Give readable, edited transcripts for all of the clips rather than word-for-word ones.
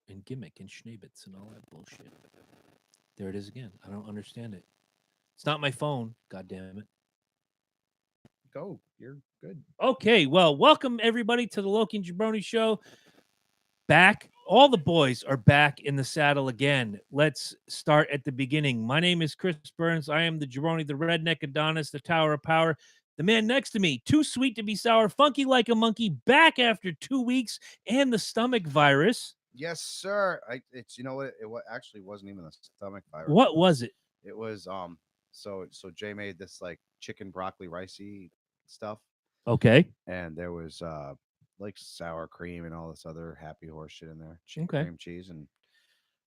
and gimmick and schnabitz and all that bullshit. There it is again. I don't understand it. It's not my phone. God damn it. Go. You're good. Okay, well, welcome everybody to the Loki and Jabroni Show. Back. All the boys are back in the saddle again. Let's start at the beginning. My name is Chris Burns. I am the Jabroni, the redneck Adonis, the Tower of Power. The man next to me, too sweet to be sour, funky like a monkey, back after 2 weeks, and the stomach virus. Yes, sir. It's you know what actually wasn't even a stomach virus. What was it? It was so Jay made this like chicken broccoli ricey stuff, Okay. and there was like sour cream and all this other happy horse shit in there, chicken Okay. cream cheese, and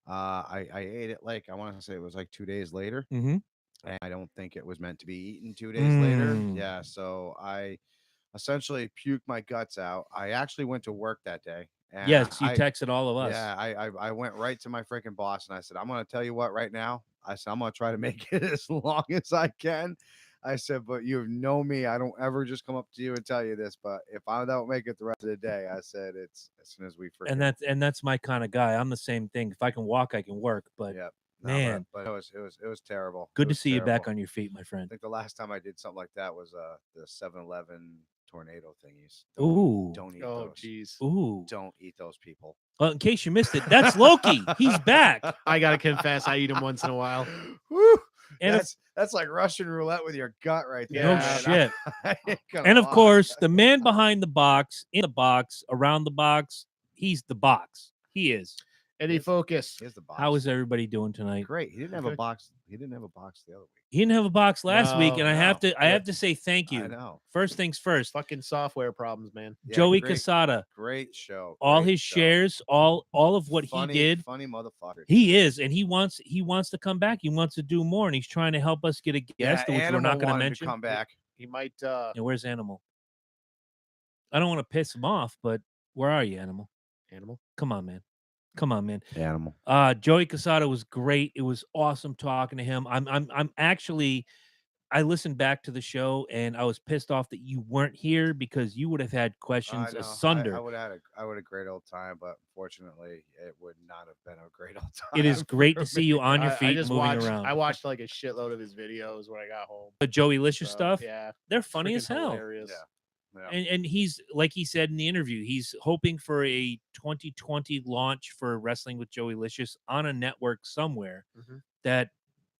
I ate it like I want to say it was like 2 days later, Mm-hmm. and I don't think it was meant to be eaten 2 days later. Mm. Yeah, so I essentially puked my guts out. I actually went to work that day. And Yes, you I texted all of us. Yeah, I went right to my freaking boss and I said, I'm gonna tell you what right now. I said, I'm gonna try to make it as long as I can. I said, but you know me, I don't ever just come up to you and tell you this. But if I don't make it the rest of the day, I said it's as soon as we freaking And that's my kind of guy. I'm the same thing. If I can walk, I can work. But yeah. man, But it was terrible. good It to was see you back terrible. on your feet, my I friend. think the last time I did something like that was the 7-Eleven tornado thingies. Ooh. Don't eat Oh, those. jeez. Ooh. Don't eat those people. Well, in case you missed it, that's Loki. He's back. I gotta confess, I eat them once in a while. Woo! And That's like Russian roulette with your gut right there. no Yeah, shit. I ain't gonna And of lie. course, the man behind the box, in the box, around the box, he's the box. He is. Eddie Focus. Here's the box. How is everybody doing tonight? Great. He didn't have a Good. box. He didn't have a box the other week. He didn't have a box last week, and I No. have to say thank I you. know. First things first. Fucking software problems, man. Yeah, Joey great, Casada, great show. all Great his show. shares, all of what Funny, he did. Funny motherfucker. He is, and he wants to come back. He wants to do more, and he's trying to help us get a guest, which we're Animal not going to wanted mention. come back. He might And where's Animal? I don't want to piss him off, but where are you, Animal? animal. Come on, man. Come on, man. Animal. Joey Casada was great. It was awesome talking to him. I'm actually I listened back to the show and I was pissed off that you weren't here because you would have had questions I know. asunder. I would have a great old time, but unfortunately, it would not have been a great old time. It is great to see you on your I feet just moving watched. around. I watched like a shitload of his videos when I got home. The Joey Licious So, stuff, Yeah, they're funny freaking as hell. hilarious. Yeah. And he's, like he said in the interview, he's hoping for a 2020 launch for Wrestling with Joey Licious on a network somewhere. Mhm. That,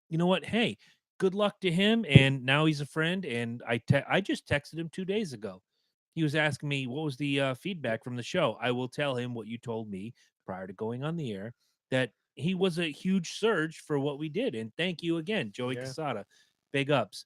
you know what? Hey, good luck to him. And now he's a friend. And I just texted him 2 days ago. He was asking me what was the feedback from the show. I will tell him what you told me prior to going on the air, that he was a huge surge for what we did. And thank you again, Joey Yeah. Casada. Big ups.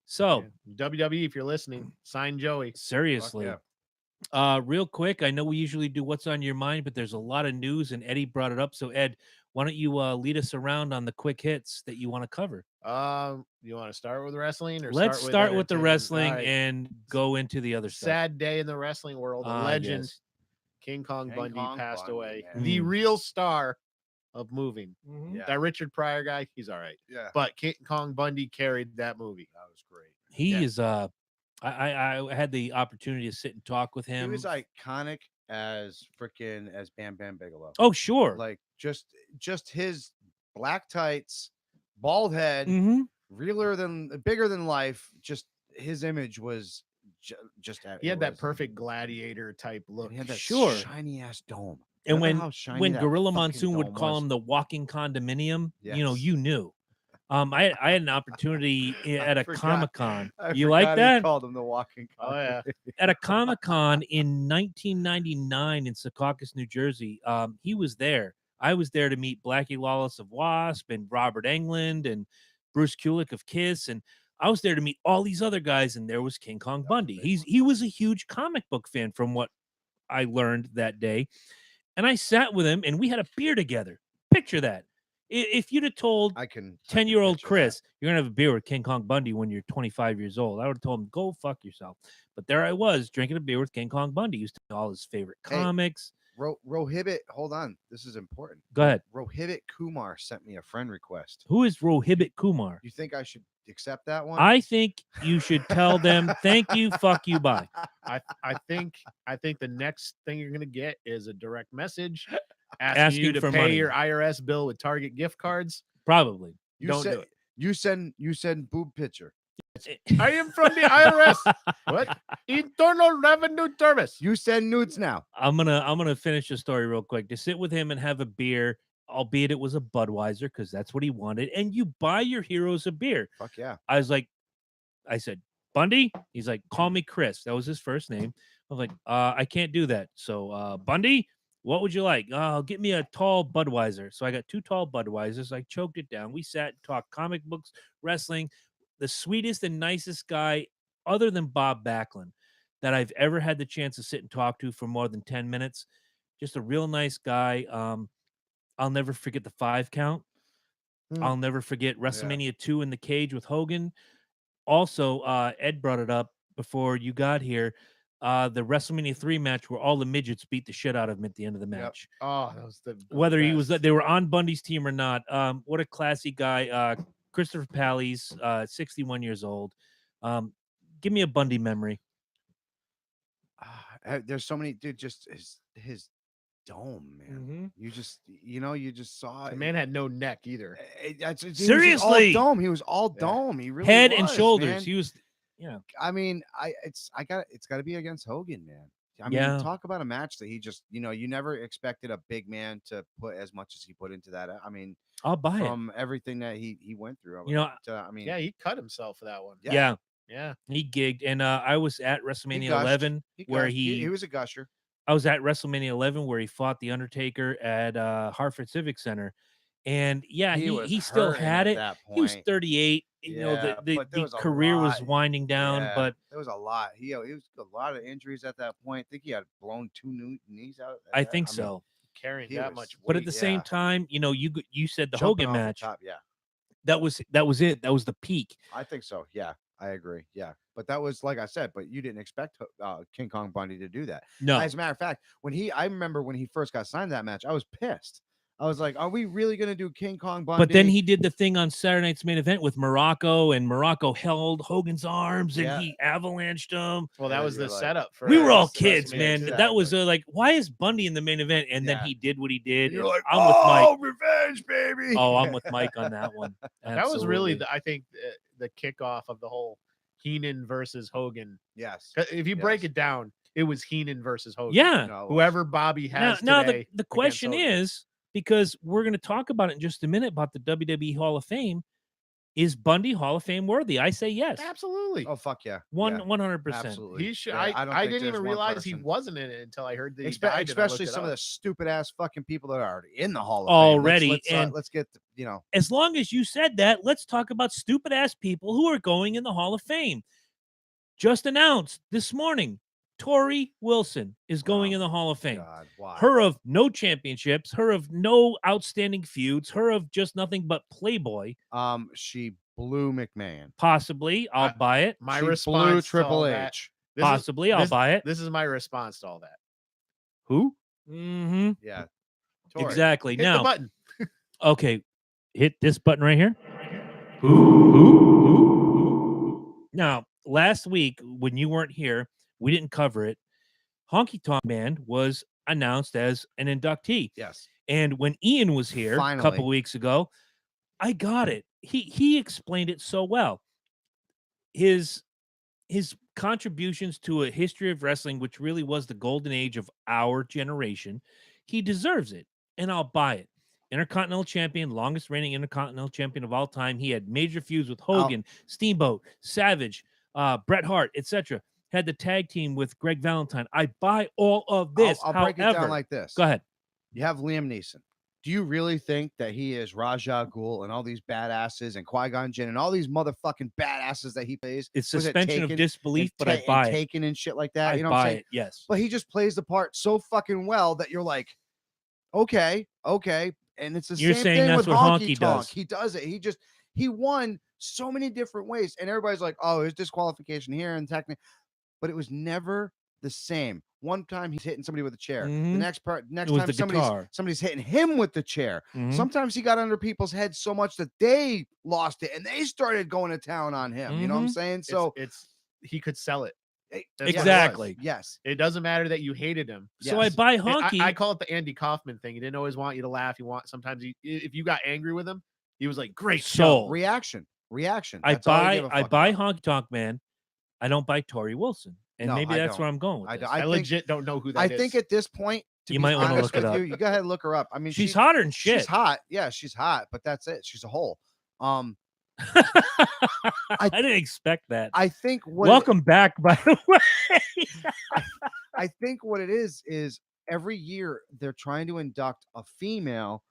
So Yeah. WWE, if you're listening, sign Joey. seriously, yeah. real quick, I know we usually do what's on your mind, but there's a lot of news, and Eddie brought it up. So Ed, why don't you lead us around on the quick hits that you want to cover? You want to start with wrestling or Let's start with the entertainment? wrestling All right. and go into the other stuff. Sad day in the wrestling world. A legend, Yes. King Kong King Bundy, Kong passed Bundy, away. man. The Mm. real star of moving. Yeah. That Richard Pryor guy, he's all right. Yeah. But King Kong Bundy carried that movie. That was great. He Yeah. is I had the opportunity to sit and talk with him. He was iconic as Bam Bam Bigelow. Oh, sure. Like just his black tights, bald head, Mhm. bigger than life. Just his image was just. He had that perfect gladiator type look. He had that Sure. shiny ass dome. And Remember how shiny when that Gorilla fucking Monsoon would dome call was? him the walking condominium, Yes. you knew. I had an opportunity at a forgot. Comic-Con. I You like forgot he that? called him the walking. Oh, yeah. At a Comic-Con in 1999 in Secaucus, New Jersey. He was there. I was there to meet Blackie Lawless of Wasp and Robert Englund and Bruce Kulick of Kiss, and I was there to meet all these other guys, and there was King Kong Bundy. He was a huge comic book fan from what I learned that day. And I sat with him and we had a beer together. Picture that. If you'd have told I can 10-year-old picture Chris, you're going to have a beer with King Kong Bundy when you're 25 years old, I would have told him, go fuck yourself. But there I was drinking a beer with King Kong Bundy. He used to know all his favorite Hey. comics. Rohibit, hold on. This is important. Go ahead. Rohibit Kumar sent me a friend request. Who is Rohibit Kumar? You think I should accept that one? I think you should tell them, thank you, fuck you, bye. I think the next thing you're gonna get is a direct message asking you asking to for pay money. your IRS bill with Target gift cards. Probably. Don't do it. You send boob picture. I am from the IRS. What? Internal Revenue Service. You send nudes now. I'm gonna finish the story real quick. To sit with him and have a beer, albeit it was a Budweiser, because that's what he wanted, and you buy your heroes a beer. Fuck yeah. I said, Bundy? He's like, call me Chris. That was his first name. I was like, I can't do that. So Bundy, what would you like? Get me a tall Budweiser. So I got 2 tall Budweisers. I choked it down. We sat and talked comic books, wrestling. The sweetest and nicest guy, other than Bob Backlund, that I've ever had the chance to sit and talk to for more than 10 minutes. Just a real nice guy. I'll never forget the 5 count. I'll never forget WrestleMania 2 in the cage with Hogan. Also, Ed brought it up before you got here. The WrestleMania 3 match where all the midgets beat the shit out of him at the end of the match. Oh, that was the Whether he was best. they were on Bundy's team or not. What a classy guy. Christopher Pally's 61 years old. Give me a Bundy memory. There's so many, dude. Just his dome, man. You just saw The it. man had no neck either. Seriously. he was all dome. He was all Yeah. dome. He really Head and was, shoulders. man. He was, you know. I mean, it's got to be against Hogan, man. I mean, Yeah. talk about a match that he just, you never expected a big man to put as much as he put into that. I mean, I'll buy it. from everything that he went through. I mean, Yeah, he cut himself for that one. Yeah. Yeah. He gigged. And I was at WrestleMania gushed. 11 where gushed. he was a gusher. I was at WrestleMania 11 where he fought The Undertaker at Hartford Civic Center. And yeah, was he still hurting had at it. that He was point. 38. Yeah, The but there was a career was lot. winding down, Yeah, but there was a lot. He was a lot of injuries at that point. I think he had blown 2 knees out. I think mean, so. Carrying He that was- much weight. But at the same yeah. time, you said the jumping Hogan off the match. top, yeah, That was it. That was the peak. I think so. Yeah, I agree. Yeah, but that was like I said. But you didn't expect King Kong Bundy to do that. No. As a matter of fact, I remember when he first got signed to that match, I was pissed. I was like, "Are we really gonna do King Kong Bundy?" But then he did the thing on Saturday Night's Main Event with Morocco, and Morocco held Hogan's arms and Yeah. he avalanched him. Well, that Yeah, was you're the like- setup for We were all WrestleMania kids, 2. man. That was like, why is Bundy in the main event? And then Yeah. he did what he did. And you're and like, I'm with Mike. "Oh, revenge, baby!" Oh, I'm with Mike on that one. That was really, Absolutely. I think, the kickoff of the whole Heenan versus Hogan. yes. 'Cause if you break Yes. it down, it was Heenan versus Hogan. Yeah. No, it was- Whoever Bobby has Now today the question Hogan. is, because we're going to talk about it in just a minute about the WWE Hall of Fame, is Bundy Hall of Fame worthy? I say yes. Absolutely. Oh fuck yeah. 100%. Absolutely. He should. Yeah, I don't think didn't there's even one realize he person. wasn't in it until I heard that he Espe- died, and I especially looked it some of up. the stupid ass fucking people that are already in the Hall of Already, Fame. and- Let's get As long as you said that, let's talk about stupid ass people who are going in the Hall of Fame. Just announced this morning, Tori Wilson is going Oh, in the Hall of Fame. God, why? Her of no championships, her of no outstanding feuds, her of just nothing but Playboy. She blew McMahon. Possibly, I'll buy it. My She blew response to Triple all that- H. This is- Possibly, I'll this- buy it. This is my response to all that. Who? Mm-hmm. Yeah. Tori. Exactly. Hit the Now, button. okay, hit this button right here. Now, last week when you weren't here, we didn't cover it. Honky Tonk Man was announced as an inductee, Yes. and when Ian was here a Finally. couple weeks ago, I got it. He explained it so well. His contributions to a history of wrestling, which really was the golden age of our generation, he deserves it, and I'll buy it. Intercontinental champion, longest reigning Intercontinental champion of all time. He had major feuds with Hogan, Steamboat, Savage, Bret Hart, etc. Had the tag team with Greg Valentine. I buy all of this. I'll break it down However, like this. go ahead. You have Liam Neeson. Do you really think that he is Raja Ghul and all these badasses and Qui-Gon Jinn and all these motherfucking badasses that he plays? It's Was it suspension of Taken disbelief, and but I Ta- buy and it. Taken and shit like that. I You know what I'm buy saying? it. Yes. But he just plays the part so fucking well that you're like, okay. And it's the You're same saying thing that's with what Honky Honky Tonk. does. He does it. He won so many different ways. And everybody's like, oh, there's disqualification here and technically, but it was never the same. One time he's hitting somebody with a chair. Mhm. The next was time the guitar. somebody's hitting him with the chair. Mhm. Sometimes he got under people's heads so much that they lost it and they started going to town on him. You know what I'm Mhm. saying? So it's he could sell it. That's what it was. Exactly. Yes. It doesn't matter that you hated him. So I Yes. buy I Honky. call it the Andy Kaufman thing. He didn't always want you to laugh. Sometimes if you got angry with him, he was like, "Great show." Sold. Reaction. I That's all give buy a I fuck buy about. Honky Tonk Man. I don't buy Tori Wilson, and No, maybe I that's don't. where I'm going with I this. don't- I I think- legit don't know who that I is. think at this point, to You be might wanna honest look it with up. you go ahead and look her up. I mean, She's hotter than shit. She's hot. Yeah, she's hot, but that's it. She's a hole. I didn't expect that. I think what Welcome back, by the way. I think what it is every year they're trying to induct a female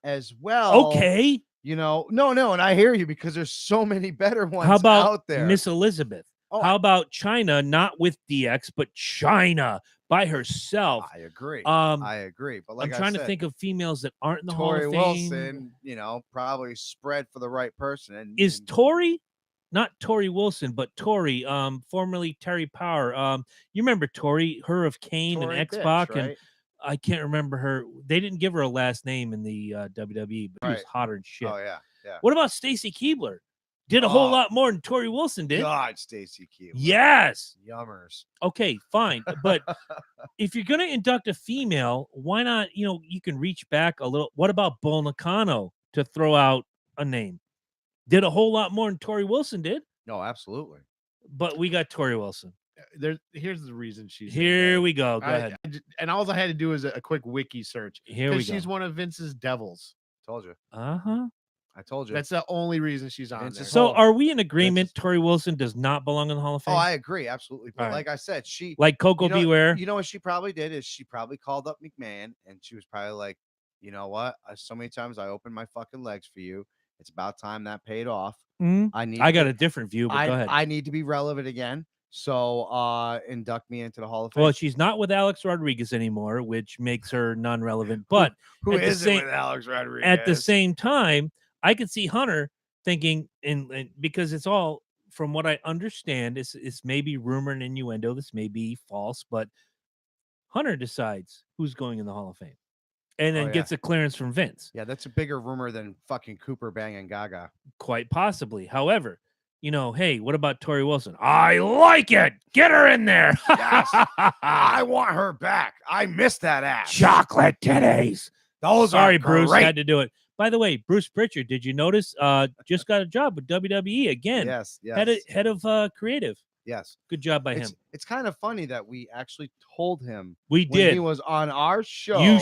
as well. Okay. You know, no, and I hear you because there's so many better ones How about out there. Miss Elizabeth? Oh, How about China, not with DX, but China by herself? I agree. Um, I agree. But like I'm trying I to said, think of females that aren't in the Tori Hall of Fame. Wilson, you know, probably spread for the right person. And Is Tori, not Tori Wilson, but Tori, formerly Terry Power. You remember Tori, her of Kane Tori and bitch, X-Pac, and right? I can't remember her. They didn't give her a last name in the WWE, but she was Right. hotter than shit. Oh yeah, yeah. What about Stacy Keibler? Did a whole Oh, lot more than Tori Wilson did. God, Stacy Keibler. Yes. Yummers. Okay, fine. But if you're going to induct a female, why not, you can reach back a little. What about Bull Nakano to throw out a name? Did a whole lot more than Tori Wilson did, No, absolutely. but we got Tori Wilson. Here's the reason she's Here we go. Go ahead. And all I had to do is a quick wiki search. Here we go. She's one of Vince's devils. Told you. Uh-huh. I told you. That's the only reason she's on Vince there. is So Oh, are we in agreement Vince's- Tori Wilson does not belong in the Hall of Fame? Oh, I agree. Absolutely. But All right. like I said, she Like Coco Beware? You know what she probably did is she probably called up McMahon and she was probably like, you know what? So many times I opened my fucking legs for you. It's about time that paid off. Mhm. I got a different view, but go ahead. I need to be relevant again. So induct me into the Hall of Fame. Well, she's not with Alex Rodriguez anymore, which makes her non-relevant. But Who at the is it same- with Alex Rodriguez? at the same time, I could see Hunter thinking, and because it's all from what I understand, it's maybe rumor and innuendo. This may be false, but Hunter decides who's going in the Hall of Fame, and then Oh, yeah. gets a clearance from Vince. Yeah, that's a bigger rumor than fucking Cooper banging Gaga. Quite possibly. However, hey, what about Tori Wilson? I like it. Get her in there. Yes. I want her back. I miss that ass. Chocolate titties. Those Sorry, are Bruce great. had to do it. By the way, Bruce Pritchard, did you notice? Just got a job with WWE again. Yes, yes, Head of creative. yes. Good job by him. It's kind of funny that we actually told him We when did. he was on our show. You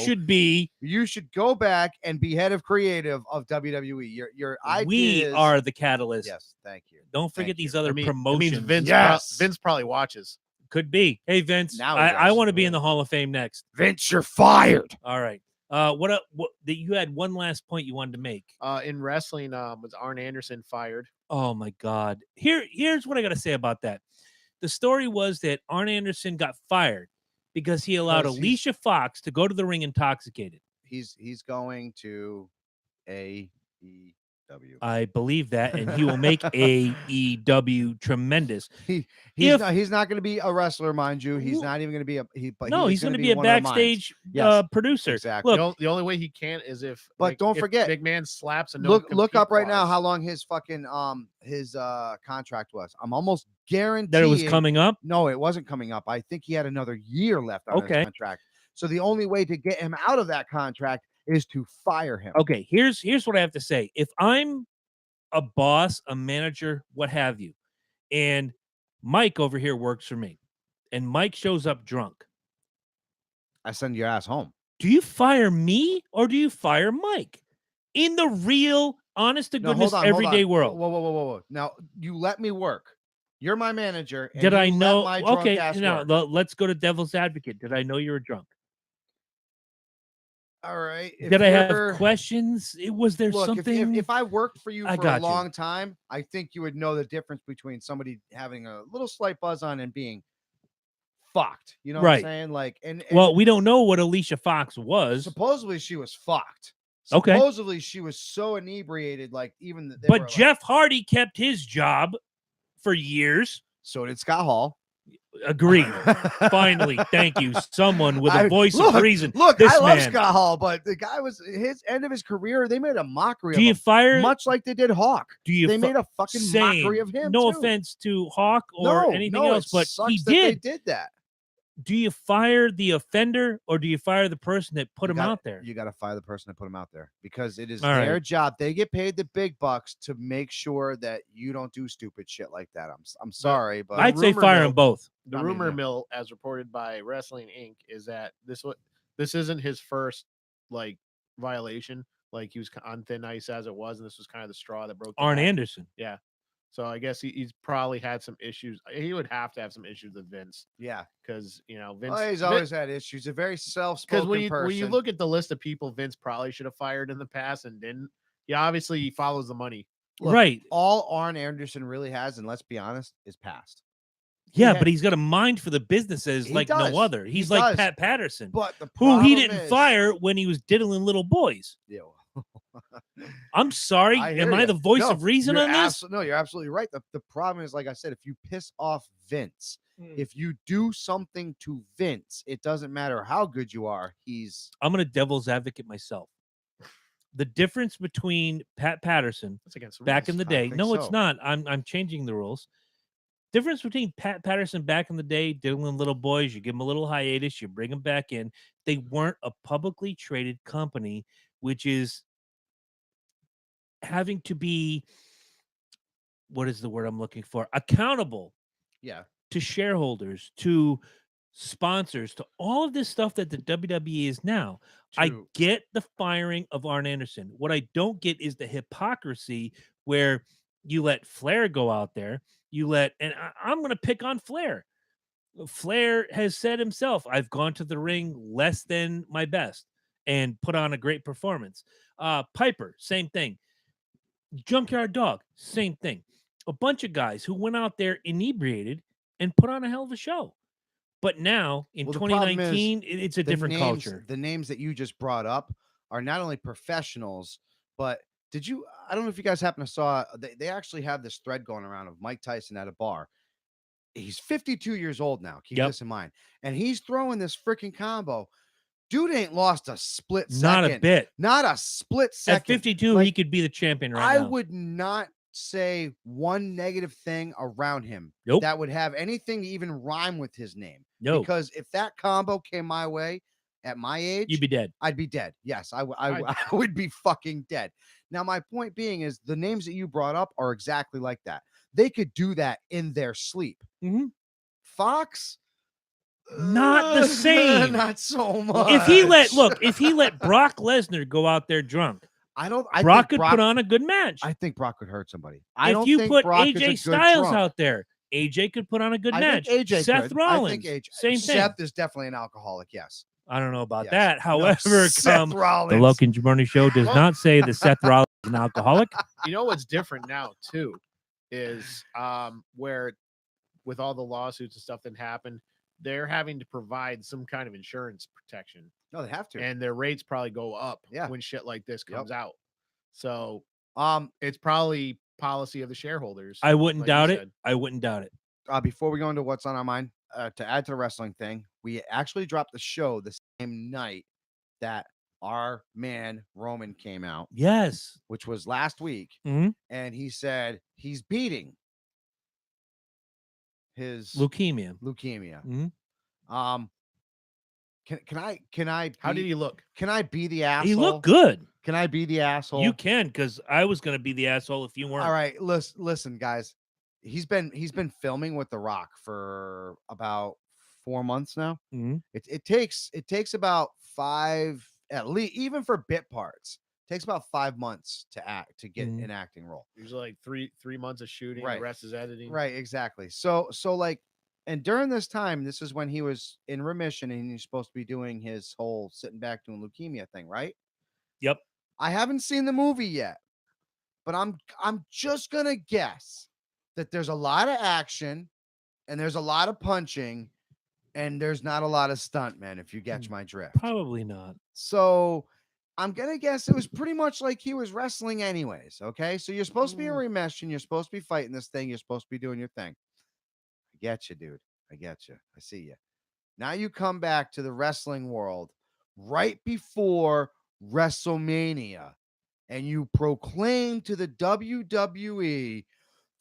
should go back and be head of creative of WWE. Your we ideas. are the catalyst. Yes, thank you. Don't forget Thank these you. other I mean, promotions. It means Vince, Yes. Vince probably watches. Could be. Hey Vince, Now he I does. want to be in the Hall of Fame next. Vince, you're fired. All right. What that you had one last point you wanted to make. In wrestling, was Arn Anderson fired? Oh my God. Here's what I got to say about that. The story was that Arn Anderson got fired because he allowed Because he's- Alicia Fox to go to the ring intoxicated. He's going to AEW. I believe that, and he will make AEW tremendous. He's if- not going to be a wrestler, mind you. He's Well, not even going to be No, he's going to be a one of the minds. backstage Yes, producer. exactly. Look, The only way he can't is if. But don't if forget, McMahon slaps a Look up right now how long his fucking contract was. I'm almost guaranteed that it was coming up. No, it wasn't coming up. I think he had another year left on Okay. his contract. So the only way to get him out of that contract is to fire him. Okay, here's what I have to say. If I'm a boss, a manager, what have you, and Mike over here works for me, and Mike shows up drunk, I send your ass home. do you fire me or do you fire Mike? In the real, honest to No, goodness, hold on, hold everyday on. world. Whoa. Now you let me work. You're my manager. And Did I you let know? my drunk Okay, ass now work. let's go to devil's advocate. Did I know you were drunk? All right. if Did I you're- have questions? Was there Look, something? if I worked for you I for a got you. long time, I think you would know the difference between somebody having a little slight buzz on and being fucked. You know what I'm Right. saying? Like, and well, we don't know what Alicia Fox was, supposedly she was fucked. Okay. Supposedly she was so inebriated, like even they were but like- Jeff Hardy kept his job for years. so did Scott Hall. Agreed. Finally, thank you. Someone with a I- voice look, of reason. Look, This I love man. Scott Hall, but the guy was his end of his career. They made a mockery Do of you him, fire? much like they did Hawk. Do you? They made a fucking Same. mockery of him. No too. offense to Hawk or No, anything no, else, it but sucks he that they did. did that. Do you fire the offender or do you fire the person that put You him gotta- out there? You got to fire the person that put him out there because it is All their right. job. They get paid the big bucks to make sure that you don't do stupid shit like that. I'm sorry, but I'd say rumor fire mill- them both. The I mean, rumor yeah. mill, as reported by Wrestling Inc., is that this isn't his first like violation. Like he was on thin ice as it was, and this was kind of the straw that broke the Arn back. Anderson. So I guess he's probably had some issues. He would have to have some issues with Vince yeah. because Vince. Well, he's always had issues. A very Because self-spoken when you person. look at the list of people Vince probably should have fired in the past and didn't, obviously he follows the money. Look, Right. all Arn Anderson really has, and let's be honest, is past. Yeah, had- but he's got a mind for the businesses He like does. no other. He He's like does. Pat Patterson, But the who he problem didn't is- fire when he was diddling little boys. Yeah, I'm sorry. I hear Am I ya. the voice No, of reason you're on this? No, you're absolutely right. The problem is, like I said, if you piss off Vince, Hmm. if you do something to Vince, it doesn't matter how good you are. He's I'm going to devil's advocate myself. The difference between Pat Patterson That's against the back rules. in the I day. think No, it's so. not. I'm changing the rules. Difference between Pat Patterson back in the day, diddling little boys, you give them a little hiatus, you bring them back in. They weren't a publicly traded company, which is having to be, what is the word I'm looking for? Accountable yeah. to shareholders, to sponsors, to all of this stuff that the WWE is now. I True. get the firing of Arn Anderson. What I don't get is the hypocrisy where you let Flair go out there. And I'm going to pick on Flair. Flair has said himself, I've gone to the ring less than my best and put on a great performance. Piper, same thing. Junkyard Dog, same thing. A bunch of guys who went out there inebriated and put on a hell of a show. But now in Well, the problem is 2019, it's a The different names, culture. The names that you just brought up are not only professionals, but I don't know if you guys happen to saw, they actually have this thread going around of Mike Tyson at a bar. He's 52 years old now. Keep Yep. this in mind. And he's throwing this freaking combo. Dude ain't lost a split second. Not a bit. Not a split second. At 52, he Like, could be the champion right I now. would not say one negative thing around him Nope. that would have anything to even rhyme with his name. No, Because if that combo came my way at my age, you'd be dead. I'd be dead. Yes, I would be fucking dead. Now, my point being is the names that you brought up are exactly like that. They could do that in their sleep. Mhm. Fox, Not the same. Not so much. If he let Brock Lesnar go out there drunk, I don't. Brock think could put on a good match. I think Brock could hurt somebody. I If don't you think put Brock is a AJ good Styles drunk. out there, AJ could put on a good I match. think AJ Seth could. Rollins, I think AJ. same thing. Seth is definitely an alcoholic. Yes. I don't know about Yes. that. No, However, Seth Rollins. the Loki and Jabroni show does Well- not say that Seth Rollins is an alcoholic. You know what's different now too is where with all the lawsuits and stuff that happened, they're having to provide some kind of insurance protection, No, they have to. and their rates probably go up Yeah. when shit like this Yep. comes out. So Um, it's probably policy of the shareholders. I wouldn't like you doubt it. said. I wouldn't doubt it. before we go into what's on our mind, to add to the wrestling thing, we actually dropped the show the same night that our man Roman came out, Yes. which was last week, Mhm. and he said he's beating his Leukemia. leukemia. Mhm. Can I How be- did he look? can I be the asshole? He looked good. Can I be the asshole? You can, because I was going to be the asshole if you weren't. All right, listen, guys. He's been filming with The Rock for about 4 months now. Mhm. It takes about 5, at least, even for bit parts. Takes about 5 months to get Mhm. an acting role. Usually like three months of shooting, Right. the rest is editing. Right, exactly. So like, and during this time, this is when he was in remission and he's supposed to be doing his whole sitting back doing leukemia thing, right? Yep. I haven't seen the movie yet, but I'm just gonna guess that there's a lot of action and there's a lot of punching and there's not a lot of stuntmen, if you catch my drift. Probably not. So I'm gonna guess it was pretty much like he was wrestling anyways. Okay. So you're supposed to be in remission, you're supposed to be fighting this thing, you're supposed to be doing your thing. I get you, dude. I get you. I see you. Now you come back to the wrestling world right before WrestleMania and you proclaim to the WWE,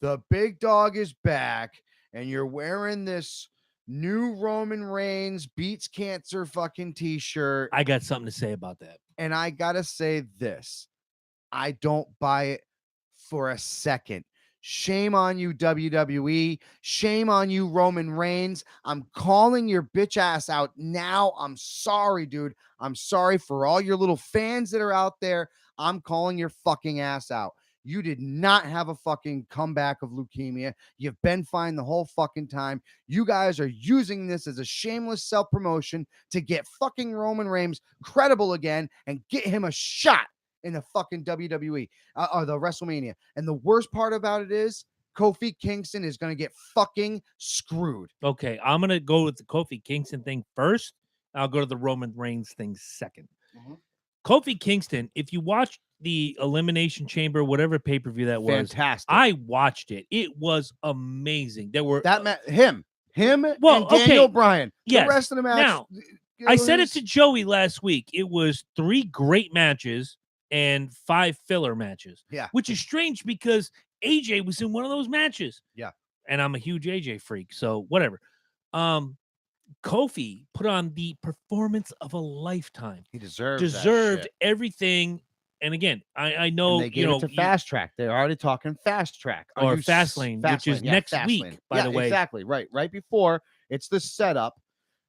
the big dog is back, and you're wearing this new Roman Reigns beats cancer fucking t-shirt. I got something to say about that. And I gotta say this. I don't buy it for a second. Shame on you, WWE. Shame on you, Roman Reigns. I'm calling your bitch ass out now. I'm sorry, dude. I'm sorry for all your little fans that are out there. I'm calling your fucking ass out. You did not have a fucking comeback of leukemia. You've been fine the whole fucking time. You guys are using this as a shameless self-promotion to get fucking Roman Reigns credible again and get him a shot in the fucking WWE or the WrestleMania. And the worst part about it is Kofi Kingston is going to get fucking screwed. Okay, I'm gonna go with the Kofi Kingston thing first. I'll go to the Roman Reigns thing 2nd. Kofi Kingston, if you watch the Elimination Chamber, whatever pay-per-view that was, Fantastic. I watched it. It was amazing. There were Him Well, and Daniel okay. Bryan. Yes. The rest of the match. Now, I said it to Joey last week. It was 3 great matches and 5 filler matches. Yeah. Which is strange because AJ was in one of those matches. Yeah. And I'm a huge AJ freak, so whatever. Kofi put on the performance of a lifetime. He deserved everything. And again, I know and they gave it to Fast Track. They're already talking Fast Track or Fastlane, which is next week, by the way. Exactly. Right before. It's the setup.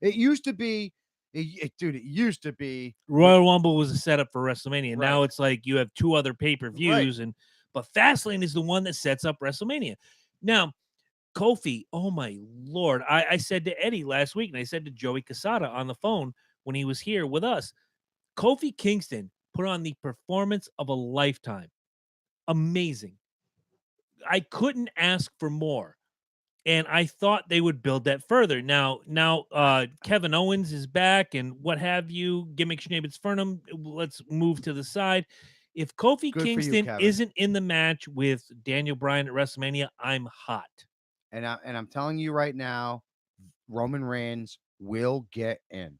It used to be, it used to be Royal Rumble was a setup for WrestleMania. Right. Now it's like you have 2 other pay-per-views, but Fastlane is the one that sets up WrestleMania. Now, Kofi, oh my Lord. I said to Eddie last week, and I said to Joey Casada on the phone when he was here with us, Kofi Kingston put on the performance of a lifetime. Amazing. I couldn't ask for more. And I thought they would build that further. Now, Kevin Owens is back and what have you. Gimmick Schneebitz-Fernum. Let's move to the side. If Kofi Kingston isn't in the match with Daniel Bryan at WrestleMania, I'm hot. And I'm telling you right now, Roman Reigns will get in.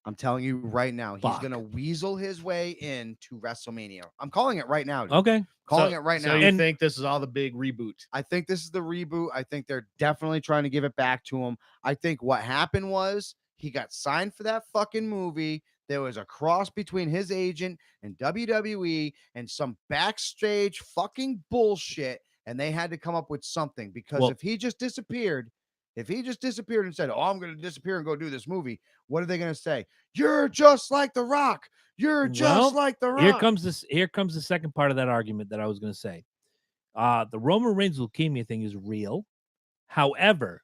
I'm telling you right now, he's going to weasel his way into WrestleMania. I'm calling it right now, dude. Okay. Calling it right now. So you think this is all the big reboot? I think this is the reboot. I think they're definitely trying to give it back to him. I think what happened was he got signed for that fucking movie. There was a cross between his agent and WWE and some backstage fucking bullshit. And they had to come up with something because if he just disappeared and said, "Oh, I'm going to disappear and go do this movie," what are they going to say? You're just like The Rock. You're just like The Rock. Here comes the second part of that argument that I was going to say. The Roman Reigns leukemia thing is real. However,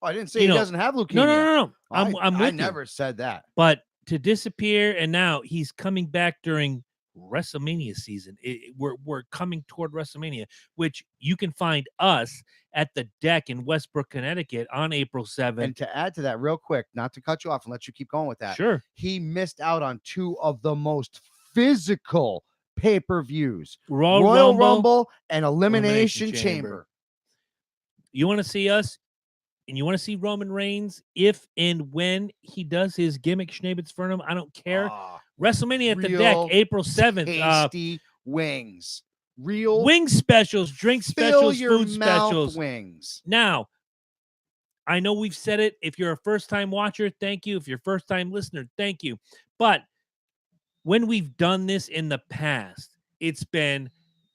I didn't say he doesn't have leukemia. No. I never said that. But to disappear, and now he's coming back during WrestleMania season. We're coming toward WrestleMania, which you can find us at the Deck in Westbrook, Connecticut on April 7th. And to add to that real quick, not to cut you off and let you keep going with that. Sure. He missed out on 2 of the most physical pay-per-views. Royal Rumble and Elimination Chamber. You want to see us? And you want to see Roman Reigns if and when he does his gimmick Schneebitz-Fernum? I don't care. WrestleMania at the Deck, April 7th. Tasty wings. Real wing specials, drink specials, food specials. Wings. Now, I know we've said it. If you're a first-time watcher, thank you. If you're a first-time listener, thank you. But when we've done this in the past, it's been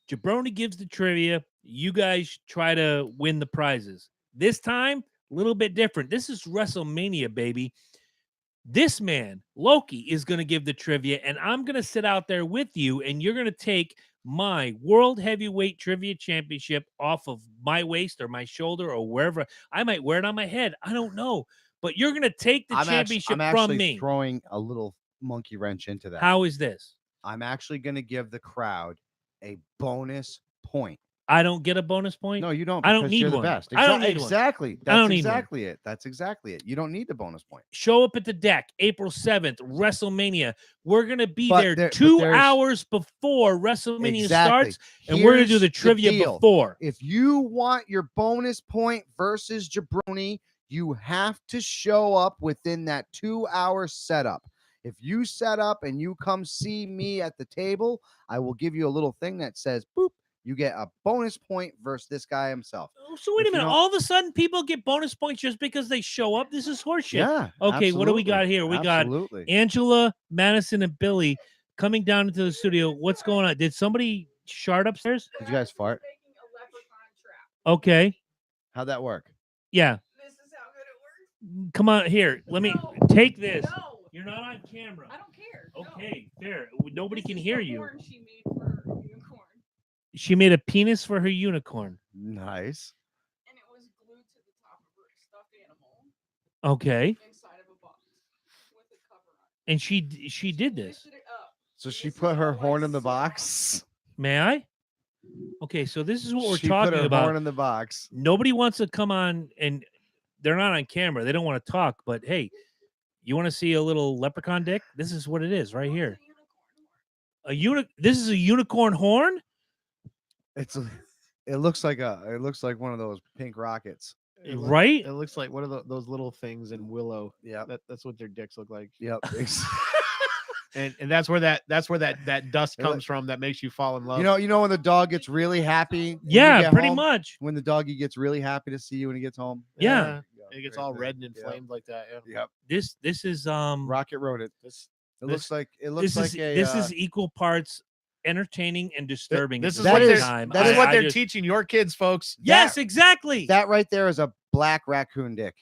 Jabroni gives the trivia. You guys try to win the prizes. This time, a little bit different. This is WrestleMania, baby. This man, Loki, is going to give the trivia, and I'm going to sit out there with you, and you're going to take my World Heavyweight Trivia Championship off of my waist or my shoulder or wherever. I might wear it on my head. I don't know. But you're going to take the championship from me. I'm throwing a little monkey wrench into that. How is this? I'm actually going to give the crowd a bonus point. I don't get a bonus point? No, you don't. I don't need you're one. The best. I don't need exactly. One. That's I don't need exactly one. it. That's exactly it. You don't need the bonus point. Show up at the Deck, April 7th, WrestleMania. We're going to be there 2 hours before WrestleMania starts, and we're going to do the trivia before. If you want your bonus point versus Jabroni, You have to show up within that 2-hour setup. If you set up and you come see me at the table, I will give you a little thing that says, boop, you get a bonus point versus this guy himself. So wait If a you minute. don't- All of a sudden, people get bonus points just because they show up. This is horseshit. Yeah. Okay, what do we got here? We got absolutely. Angela, Madison, and Billy coming down into the studio. What's going on? Did somebody shard upstairs? Did you guys fart? Okay. How'd that work? Yeah. This is how good it works. Come on here. Let me No. take this. No, You're not on camera. I don't care. No. Okay, fair. Nobody This can is hear the you. horn she made for her unicorn, She made a penis for her unicorn. Nice. and it was glued to the top of her stuffed animal Okay. inside of a box with a cover on it. And she did this. Lifted it up. So she This is put her how I horn in the saw box. May I? Okay, so this is what we're She put talking her about. horn in the box. Nobody wants to come on, and they're not on camera. They don't want to talk, but hey, you want to see a little leprechaun dick? This is what it is right Well, here. it's a unicorn horn. This is a unicorn horn? It looks like one of those pink rockets. It Right? It looks like one of those little things in Willow. Yep. That's what their dicks look like. Yep. And that's where that dust It look- comes from that makes you fall in love. you know when the dog gets really happy. when you Yeah, get pretty home? much. When the doggy gets really happy to see you when he gets home. Yeah. It gets right all there. red and Yep. inflamed like that. Yeah. Yep. This is Rocket wrote it. This, It This- looks like a. this is equal parts entertaining and disturbing. this at is the what same they're time. that this is what I they're just- teaching your kids, folks. Yes, exactly. that right there is a black raccoon dick.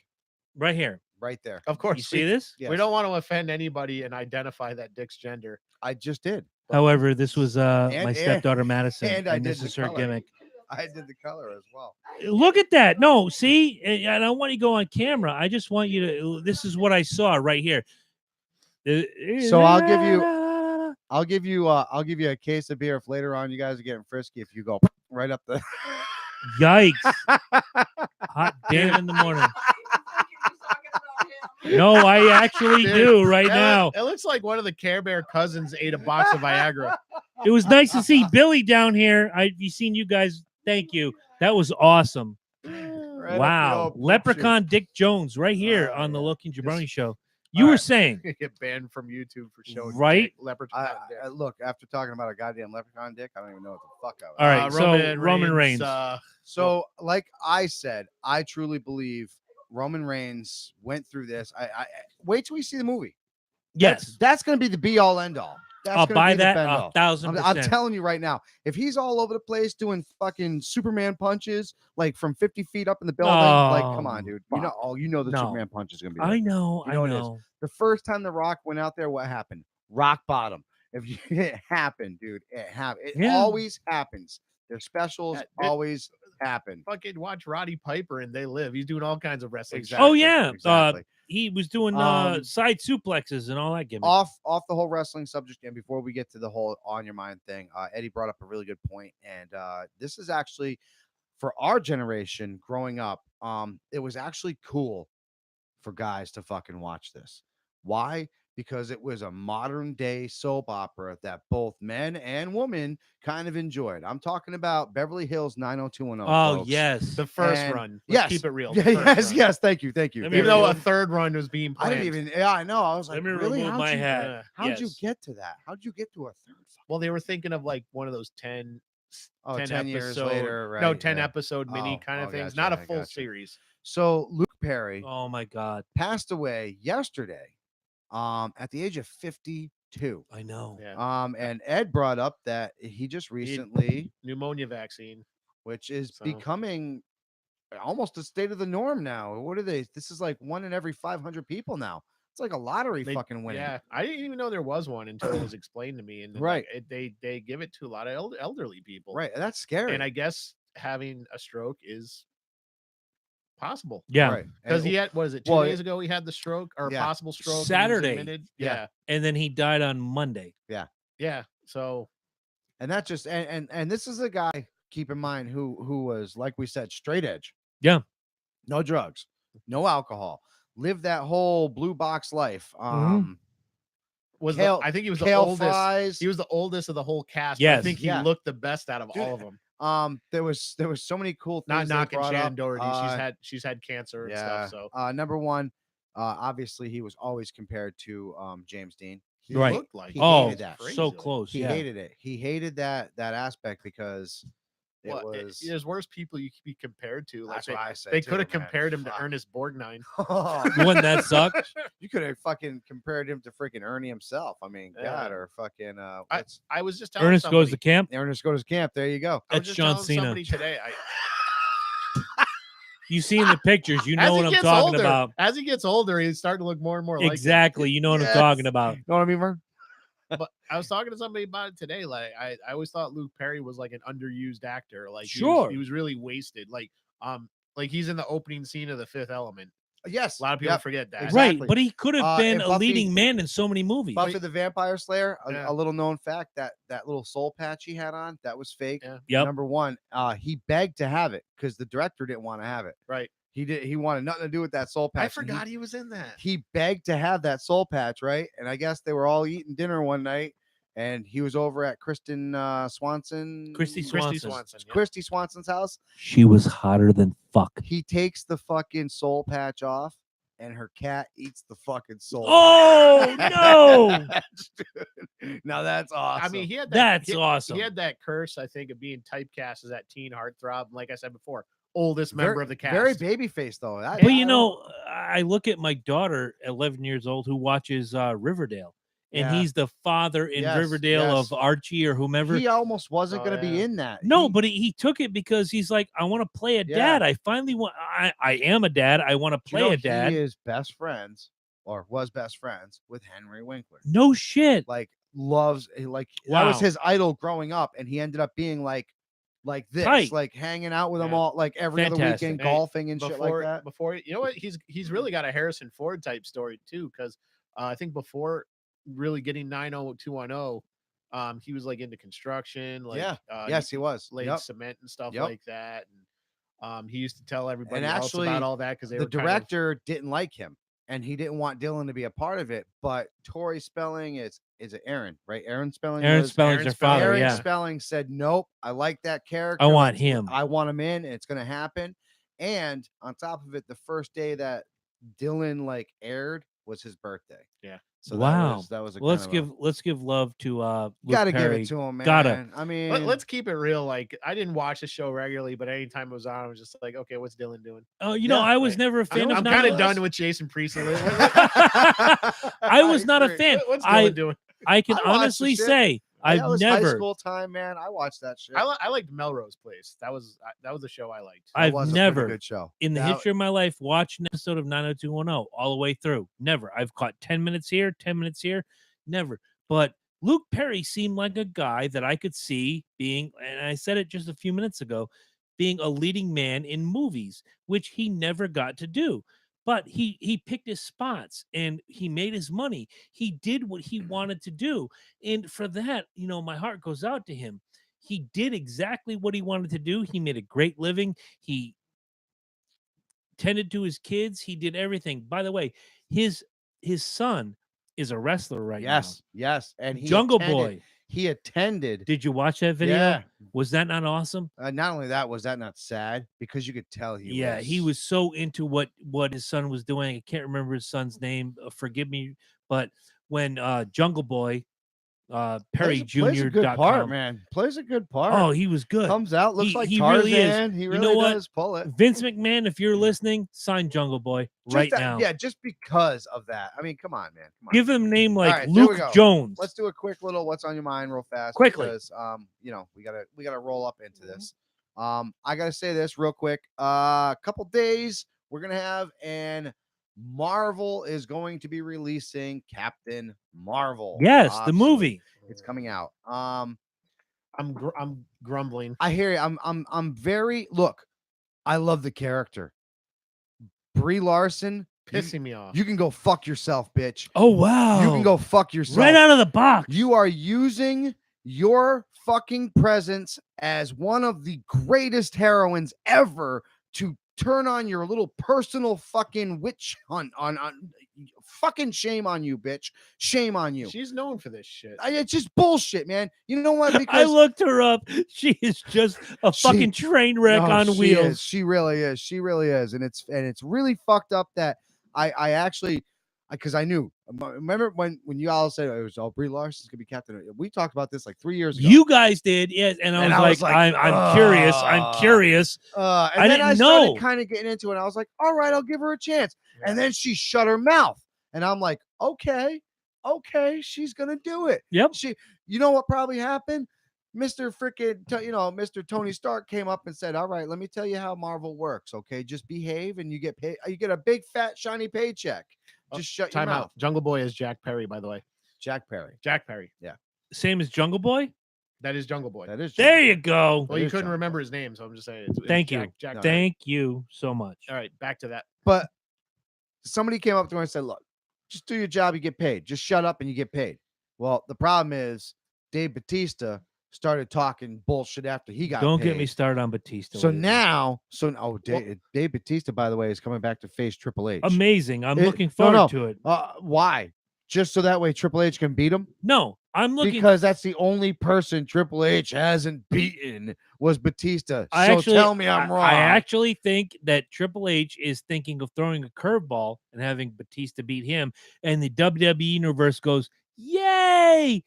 Right here. Right there. Of course, You see this? Yes. we don't want to offend anybody and identify that dick's gender. I just did. However, this was my and- stepdaughter Madison, and and, I did this the is her color. gimmick. I did the color as well. Look at that. No, see, I don't want you to go on camera. I just want you to. This is what I saw right here. So I'll give you a case of beer if later on you guys are getting frisky if you go right up the Yikes! Hot damn in the morning. No, I actually Dude, do right now. It looks like one of the Care Bear cousins ate a box of Viagra. It was nice to see Billy down here. I've seen you guys. Thank you. That was awesome. Right up the Wow. old poop Leprechaun Dick Jones right here Oh, on the yeah. Loki and Jabroni Just- show. You All were right. saying, Get banned from YouTube for showing Right? dick, leprechaun dick. Look, after talking about a goddamn leprechaun dick, I don't even know what the fuck I was. all right, so Roman Reigns. So, like I said, I truly believe Roman Reigns went through this. I wait till we see the movie. Yes, That's going to be the be all end all. That's I'll gonna buy be the that bend all. 1,000%. I'm telling you right now, if he's all over the place doing fucking Superman punches, like from 50 feet up in the building, like, come on, dude. You know the No. Superman punch is gonna be. I there. know, You know I it is. know. The first time The Rock went out there, what happened? Rock bottom. If you, it happened, dude. It happened. It Yeah. always happens. Their specials It- always happen. Fucking watch Roddy Piper and They Live. He's doing all kinds of wrestling. Exactly. Oh, yeah, Exactly. He was doing Um, side suplexes and all that gimmick. off the whole wrestling subject, and before we get to the whole on your mind thing, Eddie brought up a really good point, and this is actually for our generation growing up. It was actually cool for guys to fucking watch this. Why? Because it was a modern day soap opera that both men and women kind of enjoyed. I'm talking about Beverly Hills 90210. Oh, folks. yes. The first And- run. Let's yes. keep it real. Yeah, the first yes, run. yes. Thank you. Let me Even though a remove- third run was being I planned. didn't even. Yeah, I know. I was like, Let me really? remove How'd my you- hat. How'd you Yes. get to that? How'd you get to a third? Well, they were thinking of like one of those 10 10 years episode, later, right? no, 10 yeah. episode mini Oh, kind of oh, things, gotcha, not a I full gotcha. series. So Luke Perry Oh my God. passed away yesterday, at the age of 52. I know. Yeah. And Ed brought up that he just recently, Pneumonia vaccine. which is So- becoming almost a state of the norm now. What are they? This is like 1 in every 500 people now. It's like a lottery They- fucking winning. Yeah, I didn't even know there was one until it was explained to me. And then, Right. like, they give it to a lot of elderly people. Right. That's scary. And I guess having a stroke is possible. Yeah. Right. Because And- he had, what is it, 2 well, days ago he had the stroke or yeah. possible stroke. and he was Saturday. admitted? Yeah. Yeah. And then he died on Monday. Yeah. So and that just and this is a guy, keep in mind, who was, like we said, straight edge. Yeah. No drugs, no alcohol, lived that whole blue box life. was Kale- I think he was the Kale oldest. fries. He was the oldest of the whole cast. but I Yes. think he Yeah. looked the best out of Dude, all of them. There was so many cool Not things they knocking brought Shannon up. Doherty. She's had cancer and stuff. So Number one, obviously he was always compared to James Dean. he Right. looked like He Oh, hated that. so close. He Yeah. hated it. He hated that aspect because it What, was. there's worse people you could be compared to. Like That's what I say. they too, could have man. compared him to Fuck. Ernest Borgnine. Wouldn't that suck? You could have fucking compared him to freaking Ernie himself. I mean, Yeah. God, or fucking what's I was just telling Ernest somebody, goes to camp. Ernest goes to camp. There you go. I was That's just John telling Cena. somebody today. You see in the pictures, you As know he what I'm gets talking older, about. As he gets older, he's starting to look more and more like him. Exactly. You know what I'm Yes. talking about. You know what I mean, Vern? But I was talking to somebody about it today. Like I always thought Luke Perry was like an underused actor. Like Sure. he was really wasted. Like he's in the opening scene of The Fifth Element. Yes. A lot of people Yep. forget that. Exactly. Right. But he could have been and a Buffy- leading man in so many movies. Buffy the Vampire Slayer, Yeah. a little known fact that little soul patch he had on, that was fake. Yeah. Yep. Number one, he begged to have it because the director didn't want to have it. Right. He wanted nothing to do with that soul patch. I and forgot he was in that. he begged to have that soul patch, right? And I guess they were all eating dinner one night, and he was over at Kristen Swanson, Christy Christy Swanson. Swanson. yeah. Christy Swanson's house. She was hotter than fuck. He takes the fucking soul patch off, and her cat eats the fucking soul. Oh no! Dude, now that's awesome. I mean, he had that. That's he, awesome. He had that curse, I think, of being typecast as that teen heartthrob. Like I said before, oldest very, member of the cast. very baby face though. That- But I you don't- know, I look at my daughter, 11 years old, who watches Riverdale, and Yeah. he's the father in Yes, Riverdale yes. of Archie or whomever. he almost wasn't Oh, going to be yeah. in that. No, He- but he took it because he's like, I want to play a Yeah. dad. I finally want. I am a dad. I want to do you play know a dad. He is best friends, or was best friends with Henry Winkler. No shit. Like loves, like that was Wow. his idol growing up, and he ended up being like this, Tight. like hanging out with them Yeah. all, like every other Fantastic. weekend, Hey, golfing and shit like that. Before you know what, he's really got a Harrison Ford type story too, because I think before really getting 90210, he was like into construction, like Yeah. uh, Yes, he was. laid Yep. cement and stuff Yep. like that. And he used to tell everybody And else actually, about all that because they The were kind of- director didn't like him, and he didn't want Dylan to be a part of it. But Tori Spelling is it Aaron, right? Aaron Spelling. Aaron was- Spelling's Aaron her Spelling. father. Aaron Yeah. Spelling said, "Nope, I like that character. I want Let's- him." I want him in, and it's going to happen." And on top of it, the first day that Dylan like aired was his birthday. Yeah. So Wow. that was a Well, kind of let's give love to Luke gotta give Perry. it to him, man. Gotta. I mean, Let's keep it real. Like I didn't watch the show regularly, but anytime it was on, I was just like, okay, what's Dylan doing? Oh, you know, Yeah, I was like, never a fan I'm of. kind of 9/11. done with Jason Priestley. I was not a agree. fan. What's I Dylan doing? I can I watched the honestly shit. say That I've was high never. school time, man. I watched that shit. I liked Melrose Place. That was the show I liked. That I've was a pretty never good show. in the That- history of my life watched an episode of 90210 all the way through. Never. I've caught 10 minutes here, 10 minutes here. Never. But Luke Perry seemed like a guy that I could see being, and I said it just a few minutes ago, being a leading man in movies, which he never got to do. But he picked his spots and he made his money. He did what he wanted to do. And for that, you know, my heart goes out to him. He did exactly what he wanted to do. He made a great living. He tended to his kids. He did everything. By the way, his son is a wrestler right yes, yes, and now. he Jungle attended- Boy. He attended. Did you watch that video? Yeah. Was that not awesome? Not only that, was that not sad? Because you could tell He was so into what his son was doing. I can't remember his son's name. Forgive me, but when Jungle Boy, Perry plays a good part, man. Plays a good part. Oh, he was good. Comes out, looks like he Tarzan. really is. He You really know what? does pull it. Vince McMahon, if you're listening, sign Jungle Boy Just right that- now. Yeah, just because of that. I mean, come on, man. Come on. Give him a name like right, there we Luke go. Jones. Let's do a quick little what's on your mind real fast. Quickly. Because we gotta roll up into this. I gotta say this real quick. A couple days we're gonna have, and Marvel is going to be releasing Captain Marvel. Yes, the Obviously. movie. It's coming out. I'm grumbling. I hear you. I'm very look. I love the character. Brie Larson. Pissing me off. You can go fuck yourself, bitch. Oh wow. You can go fuck yourself. right out of the box. You are using your fucking presence as one of the greatest heroines ever to turn on your little personal fucking witch hunt on fucking shame on you, bitch. Shame on you. She's known for this shit. It's just bullshit, man. You know what? I Because looked her up. She is just a She- fucking train wreck no, on she wheels. is. She really is. She really is. And it's really fucked up that I actually, because I knew. Remember when you all said it was Brie Larson's gonna be Captain? We talked about this like 3 years ago. You guys did, yes. And I was like, I'm curious. I'm curious. And I then didn't I started know. kind of getting into it. And I was like, all right, I'll give her a chance. And then she shut her mouth. And I'm like, okay, she's gonna do it. Yep. You know what probably happened? Mr. Tony Stark came up and said, all right, let me tell you how Marvel works. Okay, just behave and you get paid. You get a big fat shiny paycheck. Just shut your Time mouth. out. Jungle Boy is Jack Perry, by the way. Jack Perry. Jack Perry. Same as Jungle Boy. That is Jungle Boy. That is. There you go. Well, That you is couldn't Jungle remember Boy. his name, so I'm just saying. It's Thank you. Jack Perry. Thank you so much. All right, back to that. But somebody came up to her and said, look, just do your job, you get paid. Just shut up and you get paid. Well, the problem is Dave Bautista started talking bullshit after he got Don't paid. get me started on Batista. So ladies. now, Dave Bautista, by the way, is coming back to face Triple H. amazing. I'm It- looking no, forward no. to it. Why? Just so that way Triple H can beat him? No, I'm looking. Because that's the only person Triple H hasn't beaten was Batista. I So actually, tell me I'm wrong. I actually think that Triple H is thinking of throwing a curveball and having Batista beat him, and the WWE universe goes, "Yay!"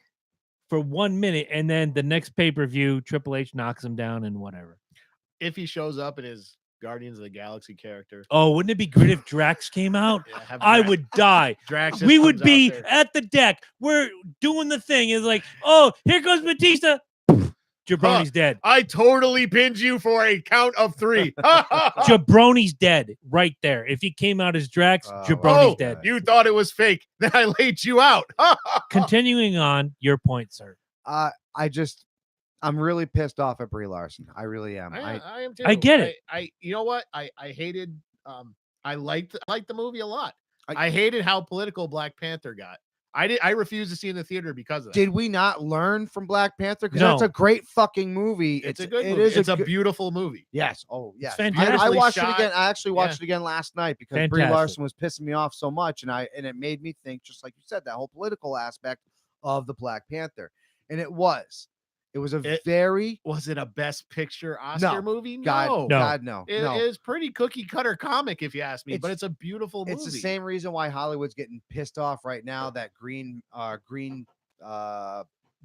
for 1 minute, and then the next pay-per-view, Triple H knocks him down and whatever. If he shows up in his Guardians of the Galaxy character, Oh, wouldn't it be great if Drax came out? yeah, have I Drax- would die. Drax just We would comes out be there. at the deck. We're doing the thing. It's like, oh, here goes Batista. Jabroni's dead. I totally pinned you for a count of 3. Jabroni's dead right there. If he came out as Drax, Oh, Jabroni's oh, dead. you thought it was fake. Then I laid you out. Continuing on, your point, sir. I'm really pissed off at Brie Larson. I really am. I am too. I get it. I you know what? I hated I liked the movie a lot. I- I hated how political Black Panther got. I refused to see in the theater because of that. Did we not learn from Black Panther? Because No. that's a great fucking movie. It's a good it movie. is It's a good- beautiful movie. Yes. Oh, yes. fantastic. I watched Shot. it again. I actually watched Yeah. it again last night because Brie Fantastic. Larson was pissing me off so much, and it made me think, just like you said, that whole political aspect of the Black Panther, and it was a very Was it a Best Picture Oscar movie? God, No. No. God, no, It no. is pretty cookie cutter comic, if you ask me, but It's- it's a beautiful movie. It's the same reason why Hollywood's getting pissed off right now. That green The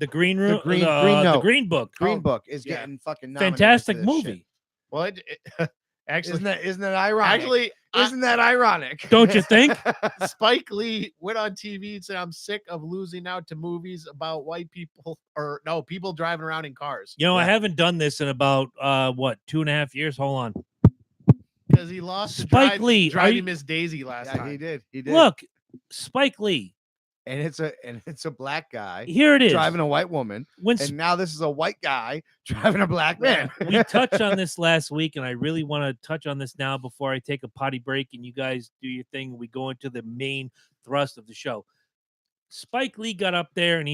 Green Green- Room, Green the Note. Green Book. Green Oh, Book is yeah. getting fucking nominated Fantastic for this shit. movie. Well, actually, Isn't that ironic? actually, isn't that ironic? Don't you think? Spike Lee went on TV and said, "I'm sick of losing out to movies about white people or no people driving around in cars." You know, I Yeah. haven't done this in about 2.5 years. Hold on. Because he lost to Spike Lee, are driving you- Miss Daisy last Yeah, time. he did. He did. Look, Spike Lee. and it's a black guy Here it is. driving a white woman, When and now this is a white guy driving a black man. we touched on this last week, and I really want to touch on this now before I take a potty break and you guys do your thing. And we go into the main thrust of the show. Spike Lee got up there, and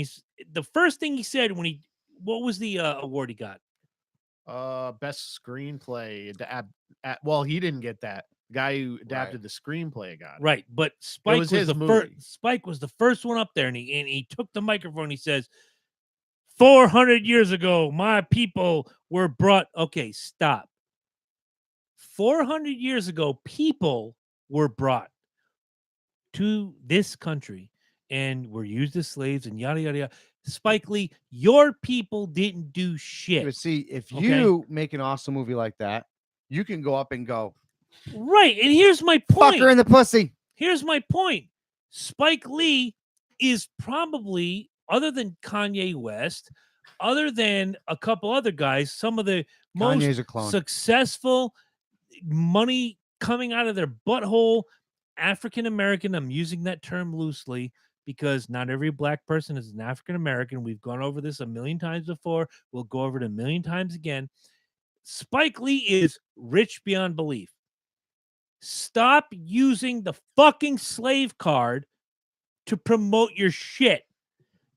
the first thing he said what was the award he got? Best screenplay. Well, he didn't get that. The guy who adapted the screenplay got it. Right, but Spike was was, his the movie. first. Spike was the first one up there, and he took the microphone. He says, "400 years ago, my people were brought." Okay, stop. 400 years ago, people were brought to this country and were used as slaves and yada yada yada. Spike Lee, your people didn't do shit. But see, if Okay. you make an awesome movie like that, you can go up and go, Right, and here's my fuck point. her in the pussy. Here's my point. Spike Lee is probably, other than Kanye West, other than a couple other guys, some of the most Kanye's a clone. successful, money coming out of their butthole African American. I'm using that term loosely because not every black person is an African American. We've gone over this a million times before. We'll go over it a million times again. Spike Lee is rich beyond belief. Stop using the fucking slave card to promote your shit.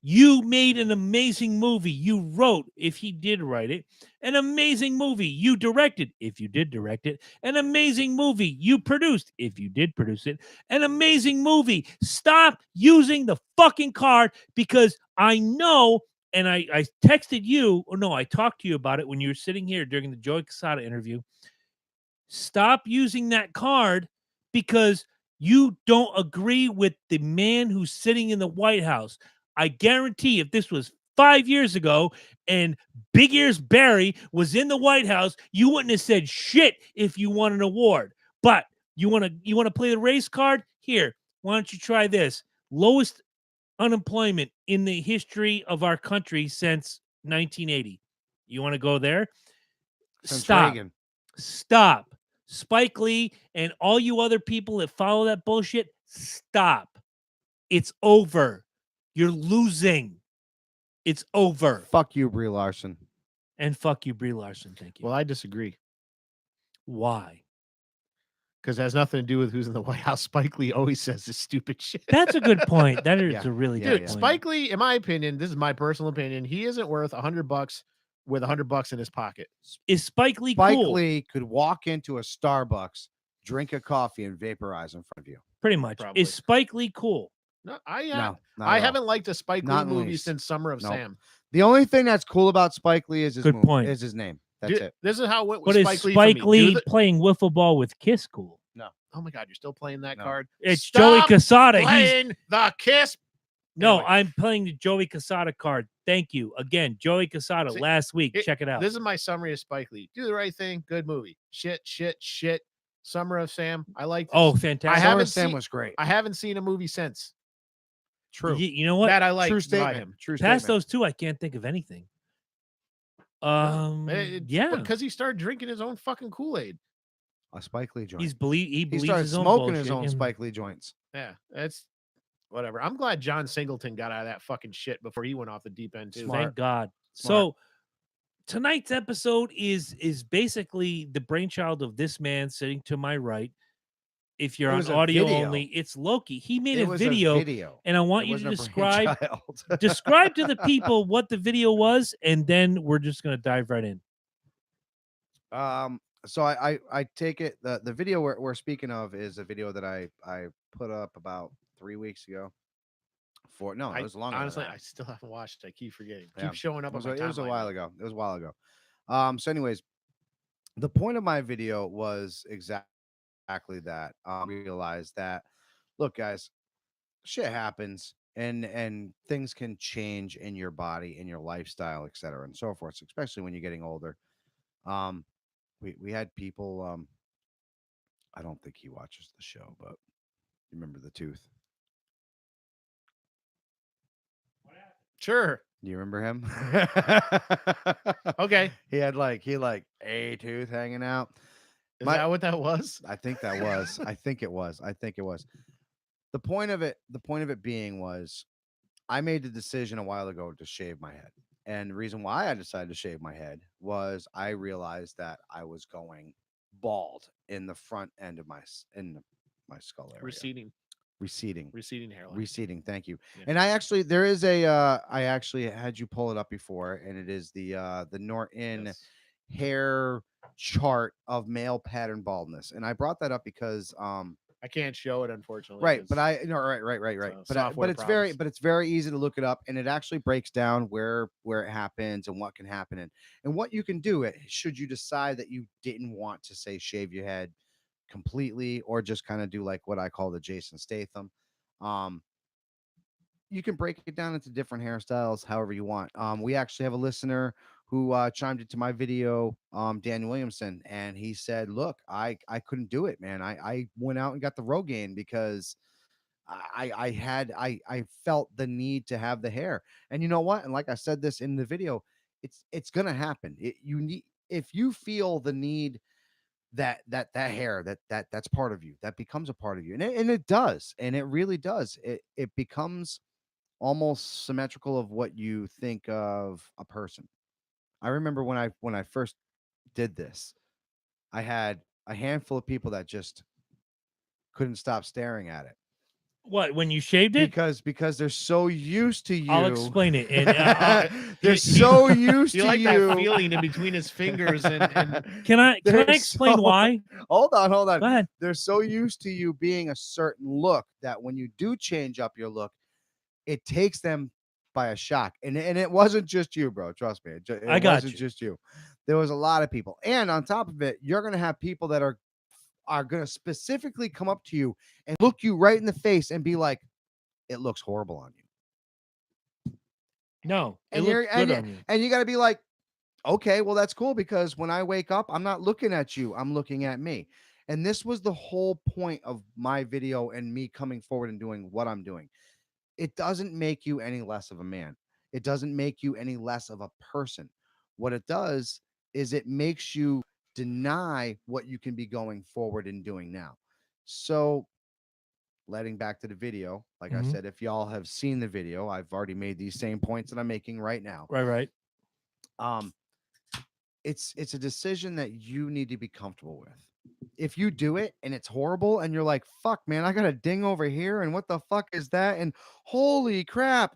You made an amazing movie. You wrote, if he did write it, an amazing movie. You directed, if you did direct it, an amazing movie. You produced, if you did produce it, an amazing movie. Stop using the fucking card, because I know, and I texted you, or no, I talked to you about it when you were sitting here during the Joey Casada interview. Stop using that card, because you don't agree with the man who's sitting in the White House. I guarantee if this was 5 years ago and Big Ears Barry was in the White House, you wouldn't have said shit if you won an award. But you want to play the race card? Here, why don't you try this? Lowest unemployment in the history of our country since 1980. You want to go there? Since Stop. Reagan. Stop. Spike Lee and all you other people that follow that bullshit, stop. It's over. You're losing. It's over. Fuck you, Brie Larson. And fuck you, Brie Larson. Thank you. Well, I disagree Why? because it has nothing to do with who's in the White House. Spike Lee always says this stupid shit. That's a good point. That is Yeah. a really Yeah, good Dude, point. Spike Lee, in my opinion, this is my personal opinion, he isn't worth $100 with $100 in his pocket. Is Spike Lee Spike cool? Lee could walk into a Starbucks, drink a coffee, and vaporize in front of you. Pretty much. Probably. Is Spike Lee cool? No, I No, not I at all. haven't liked a Spike Not in Lee the movie least. since Summer of Nope. Sam. The only thing that's cool about Spike Lee is his Good movie, point. is his name. That's Dude, it. this is how it was But is Spike Lee. Spike for me. Lee playing wiffle ball with Kiss cool? Oh my God, you're still playing that No. card? It's Joey Stop Casada. He's playing the Kiss. no, Anyway. I'm playing the Joey Casada card. Thank you. Again, Joey Casada See, last week. Check it out. This is my summary of Spike Lee. Do the right thing. Good movie. Shit. Summer of Sam. I like. Oh, I fantastic. haven't Sam seen- was great. I haven't seen a movie since True. You know what? that I like. True by statement. him. True Past statement. those two, I can't think of anything. Yeah, because he started drinking his own fucking Kool-Aid. A Spike Lee joint. he He believes started his own smoking his bullshit, own and- Spike Lee joints. Yeah, that's whatever. I'm glad John Singleton got out of that fucking shit before he went off the deep end too. Thank God. Smart. So tonight's episode is basically the brainchild of this man sitting to my right. If you're It on was a audio video. only, it's Loki. He made It a was video, video. and I want It you to wasn't a describe brainchild. describe to the people what the video was, and then we're just gonna dive right in. So I take it the video we're speaking of is a video that I put up about 3 weeks ago. No, it was longer. than Honestly, that. I still haven't watched it. I keep forgetting. Yeah. Keep showing up It was, on my it was a timeline while now. ago. It was a while ago. So anyways, the point of my video was exactly that. Realize that, look, guys, shit happens and things can change in your body, in your lifestyle, etc., and so forth, especially when you're getting older. We had people, I don't think he watches the show, but you remember the tooth. Sure. You remember him? Okay. He had a tooth hanging out. Is My- that what that was? I think that was. I think it was. The point of it being was I made the decision a while ago to shave my head. And the reason why I decided to shave my head was I realized that I was going bald in the front end of my skull area. Receding hairline. Receding. Thank you. Yeah. And there is I actually had you pull it up before, and it is the Norton Yes. hair chart of male pattern baldness. And I brought that up because I can't show it, unfortunately. right, 'cause but right. software But it's very easy to look it up, and it actually breaks down where it happens and what can happen and what you can do it should you decide that you didn't want to say shave your head completely or just kind of do like what I call the Jason Statham. You can break it down into different hairstyles however you want. We actually have a listener who chimed into my video, Dan Williamson, and he said, look, I couldn't do it, man. I went out and got the Rogaine because I felt the need to have the hair. And you know what? And like I said this in the video, it's gonna happen. If you feel the need that hair that's part of you, that becomes a part of you, and it does, and it really does. It becomes almost symmetrical of what you think of a person. I remember when I first did this, I had a handful of people that just couldn't stop staring at it. What, when you shaved it? because they're so used to you. I'll explain it. And they're he- so used You to like you. that feeling in between his fingers and can I They're explain so- why? Hold on. Go ahead. They're so used to you being a certain look that when you do change up your look, it takes them by a shock. And it wasn't just you, bro. Trust me. It I got wasn't you. just you. There was a lot of people. And on top of it, you're going to have people that are going to specifically come up to you and look you right in the face and be like, it looks horrible on you. No, it And looks good on you. And you got to be like, okay, well, that's cool, because when I wake up, I'm not looking at you, I'm looking at me. And this was the whole point of my video and me coming forward and doing what I'm doing. It doesn't make you any less of a man. It doesn't make you any less of a person. What it does is it makes you deny what you can be going forward and doing now. So, letting back to the video, like I Mhm. said, if y'all have seen the video, I've already made these same points that I'm making right now. Right. It's a decision that you need to be comfortable with. If you do it and it's horrible and you're like, fuck, man, I got a ding over here, and what the fuck is that? And holy crap,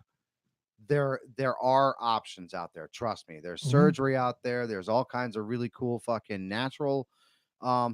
there are options out there. Trust me. There's Mhm. surgery out there. There's all kinds of really cool fucking natural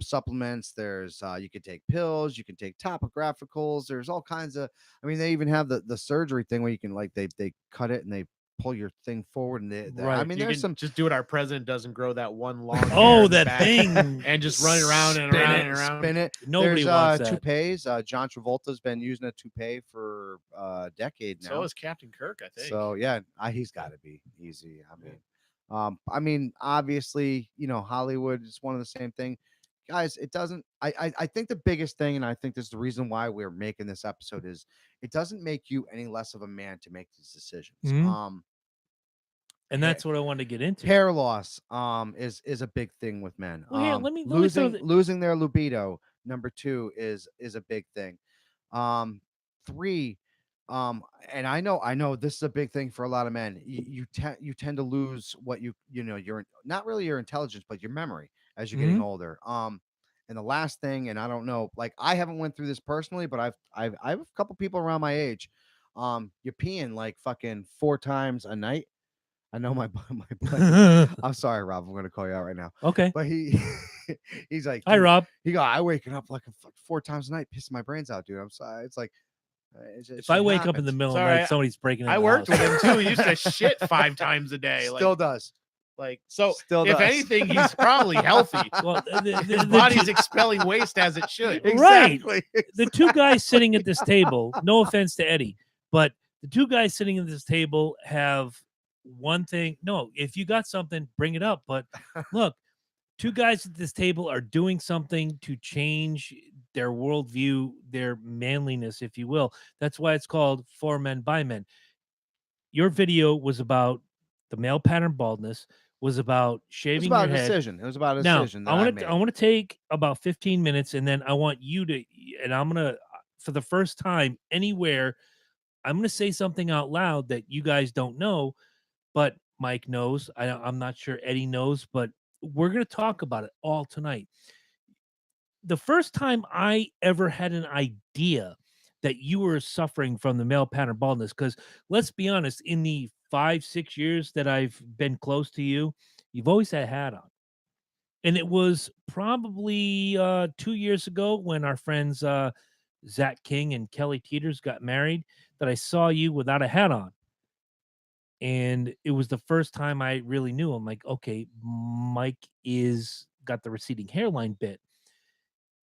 supplements. There's you can take pills, you can take topographicals. There's all kinds of, I mean, they even have the surgery thing where you can, like, they cut it and they pull your thing forward, and I Right. mean, you there's can some just do it. Our president doesn't grow that one long. hair Oh, in the that back thing. and just run around and spin around it, and around. spin it. Nobody There's wants that. toupees. John Travolta's been using a toupee for a decade now. So is Captain Kirk, I think. So yeah, he's got to be easy. I mean, obviously, Hollywood is one of the same thing, guys. It doesn't. I think the biggest thing, and I think this is the reason why we're making this episode, is it doesn't make you any less of a man to make these decisions. Mhm. And that's what I wanted to get into. Hair loss is a big thing with men. Well, here, let me throw losing their libido. Number 2 is a big thing. 3, and I know this is a big thing for a lot of men. You tend to lose what you're not really your intelligence, but your memory as you're getting older. And the last thing, and I don't know, like, I haven't went through this personally, but I have a couple people around my age. You're peeing like fucking 4 times a night. I know my buddy. I'm sorry, Rob. I'm gonna call you out right now. Okay. But he's like, Hi, "Dude," Rob. He go, I waking up like 4 times a night, pissing my brains out, dude. I'm sorry. It's like, If I wake up in the middle of the Sorry, night, somebody's breaking in I the worked house. with him too. He used to shit 5 times a day. still does. So Still if does. anything, he's probably healthy. Well, His body's expelling waste as it should. Right. Exactly. The 2 guys sitting at this table, no offense to Eddie, but the 2 guys sitting at this table have one thing. No, if you got something, bring it up. But look, 2 guys at this table are doing something to change their worldview, their manliness, if you will. That's why it's called For Men by Men. Your video was about the male pattern baldness, was about It was shaving about your a head. decision. It was about a Now, decision. I want to take about 15 minutes, and then I want you to, and I'm gonna, for the first time anywhere, I'm gonna say something out loud that you guys don't know, but Mike knows. I'm not sure Eddie knows, but we're gonna talk about it all tonight. The first time I ever had an idea that you were suffering from the male pattern baldness, because let's be honest, in the 5-6 years that I've been close to you, you've always had a hat on. And it was probably 2 years ago when our friends Zach King and Kelly Teeters got married that I saw you without a hat on. And it was the first time I really knew. I'm like, okay, Mike is got the receding hairline bit.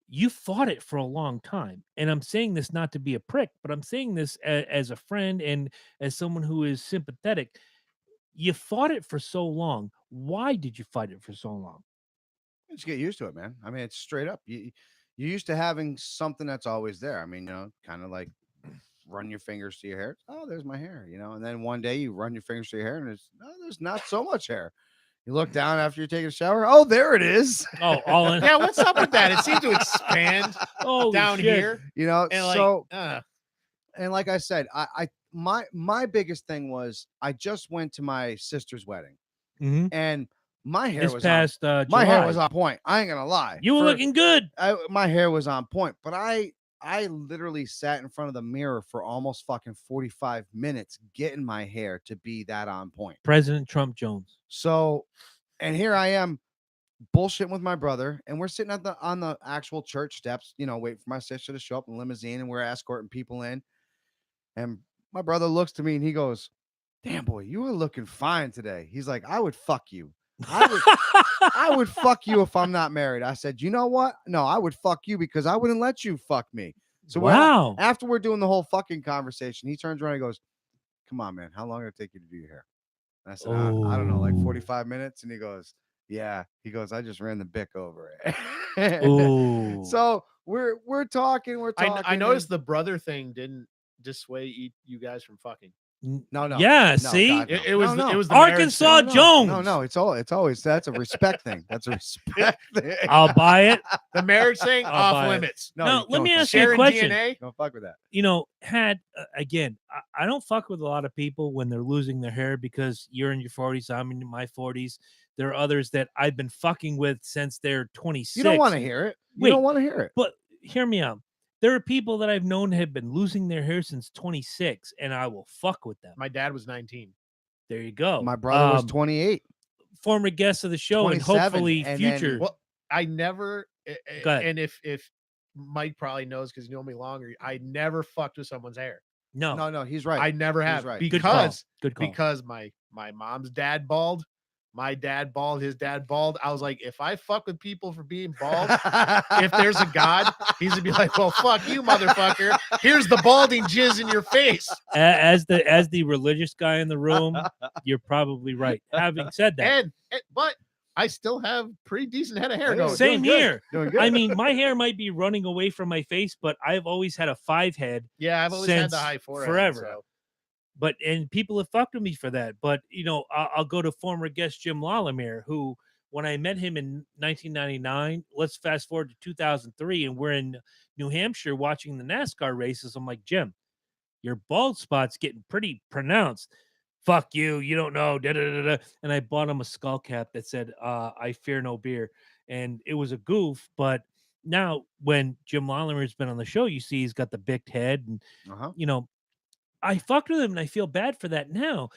You fought it for a long time. And I'm saying this not to be a prick, but I'm saying this as a friend and as someone who is sympathetic. You fought it for so long. Why did you fight it for so long? Just get used to it, man. I mean, it's straight up. You're used to having something that's always there. I mean, kind of like run your fingers through your hair. Oh, there's my hair, and then one day you run your fingers through your hair and there's not so much hair. You look down after you take a shower. Oh, there it is. Oh, all in. Yeah, what's up with that? It seemed to expand Oh, down here. And So like, and like I said, my biggest thing was I just went to my sister's wedding Mm-hmm. and my hair This was past my hair July. was on point. I ain't gonna lie. You were looking good. My hair was on point, but I I literally sat in front of the mirror for almost fucking 45 minutes getting my hair to be that on point. President Trump Jones. So, and here I am bullshitting with my brother, and we're sitting on the actual church steps, waiting for my sister to show up in the limousine, and we're escorting people in. And my brother looks to me and he goes, "Damn boy, you are looking fine today." He's like, "I would fuck you. I would fuck you if I'm not married." I said, "You know what? No, I would fuck you because I wouldn't let you fuck me." So Wow. after we're doing the whole fucking conversation, he turns around and goes, "Come on, man. How long did it take you to do your hair?" And I said, I don't know, like Ooh. 45 minutes. And he goes, "Yeah." He goes, "I just ran the Bic over it." Ooh. So we're talking. I noticed the brother thing didn't dissuade you guys from fucking. No. Yeah, No, see? God, no. It was No. it was the marriage Arkansas thing. Jones. No, it's always that's a respect thing. That's a respect thing. I'll buy it. The marriage thing I'll off buy it. limits. Now, you let me don't ask you a Sharing question. DNA. Don't fuck with that. Again, I don't fuck with a lot of people when they're losing their hair because you're in your 40s, I'm in my 40s. There are others that I've been fucking with since they're 26. You don't want to hear it. You Wait, don't want to hear it. But hear me out. There are people that I've known have been losing their hair since 26, and I will fuck with them. My dad was 19. There you go. My brother was 28. Former guest of the show, and 27, hopefully and then- future. Well, I never. Go ahead. And if Mike probably knows because you know me longer, I never fucked with someone's hair. no, No, he's right. I never He's have right. Good call. because Good call. because my mom's dad bald, my dad bald, his dad bald. I was like, if I fuck with people for being bald, if there's a God, he's gonna be like, well, fuck you, motherfucker. Here's the balding jizz in your face. As the religious guy in the room, you're probably right. Having said that, But I still have pretty decent head of hair Yeah, going. same doing good. here. Doing good. I mean, my hair might be running away from my face, but I've always had a 5 head. Yeah, I've always had the since high forehead forever. so. And people have fucked with me for that. But I'll go to former guest Jim Lalamere, who when I met him in 1999, let's fast forward to 2003, and we're in New Hampshire watching the NASCAR races. I'm like, Jim, your bald spot's getting pretty pronounced. Fuck you, you don't know. Da, da, da, da. And I bought him a skull cap that said, I fear no beer. And it was a goof, but now when Jim Lawler's been on the show, you see he's got the big head, and Uh-huh. I fucked with him and I feel bad for that now.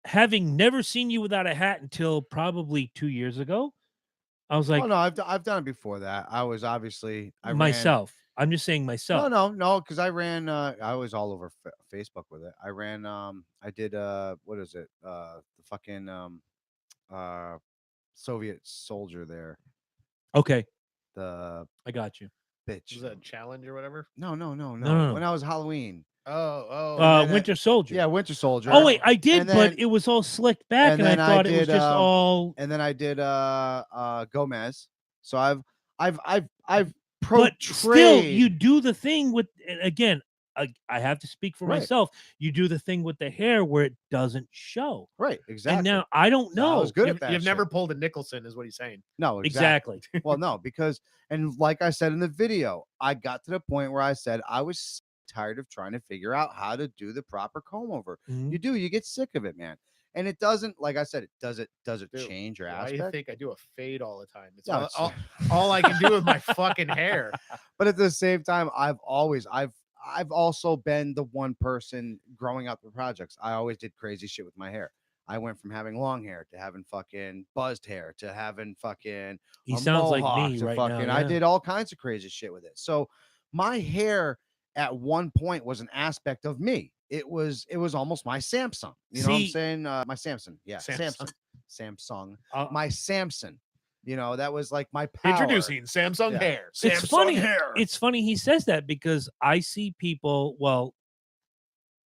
Having never seen you without a hat until probably 2 years ago, I was like, Oh no, I've done it before that. I was obviously myself. I'm just saying myself. No, because I ran. I was all over Facebook with it. I ran. I did. What is it? The fucking Soviet soldier there. Okay, The I got you. bitch. Was that a challenge or whatever? No. No. When I was Halloween. Oh. Winter Soldier. Yeah, Winter Soldier. Oh wait, I did, And but then- it was all slicked back, and and I then I thought it was did, just all. And then I did Gomez. So I've But portrayed. still, you do the thing with. And again, I have to speak for Right. myself. You do the thing with the hair where it doesn't show. Right, exactly. And now I don't So I know. was good at You've, that. you've never shit. pulled a Nicholson, is what he's saying. No, exactly. Exactly. Well, no, because like I said in the video, I got to the point where I said I was tired of trying to figure out how to do the proper comb over. Mhm. You get sick of it, man. And it doesn't, like I said, does it Dude, change your Why do you aspect? think I do a fade all the time? It's No, all, it's- all I can do with my fucking hair. But at the same time, I've also been the one person growing up with projects. I always did crazy shit with my hair. I went from having long hair to having fucking buzzed hair to having fucking He a sounds like mohawk me to right fucking, now. I yeah. did all kinds of crazy shit with it. So my hair at one point was an aspect of me. It was almost my Samsung. You know what I'm See- saying? My Samson. Yeah, Samsung. Samsung. Uh, My Samson. That was like my power. Introducing Samsung Yeah. hair. It's Samsung funny. hair. It's funny he says that because I see people. Well,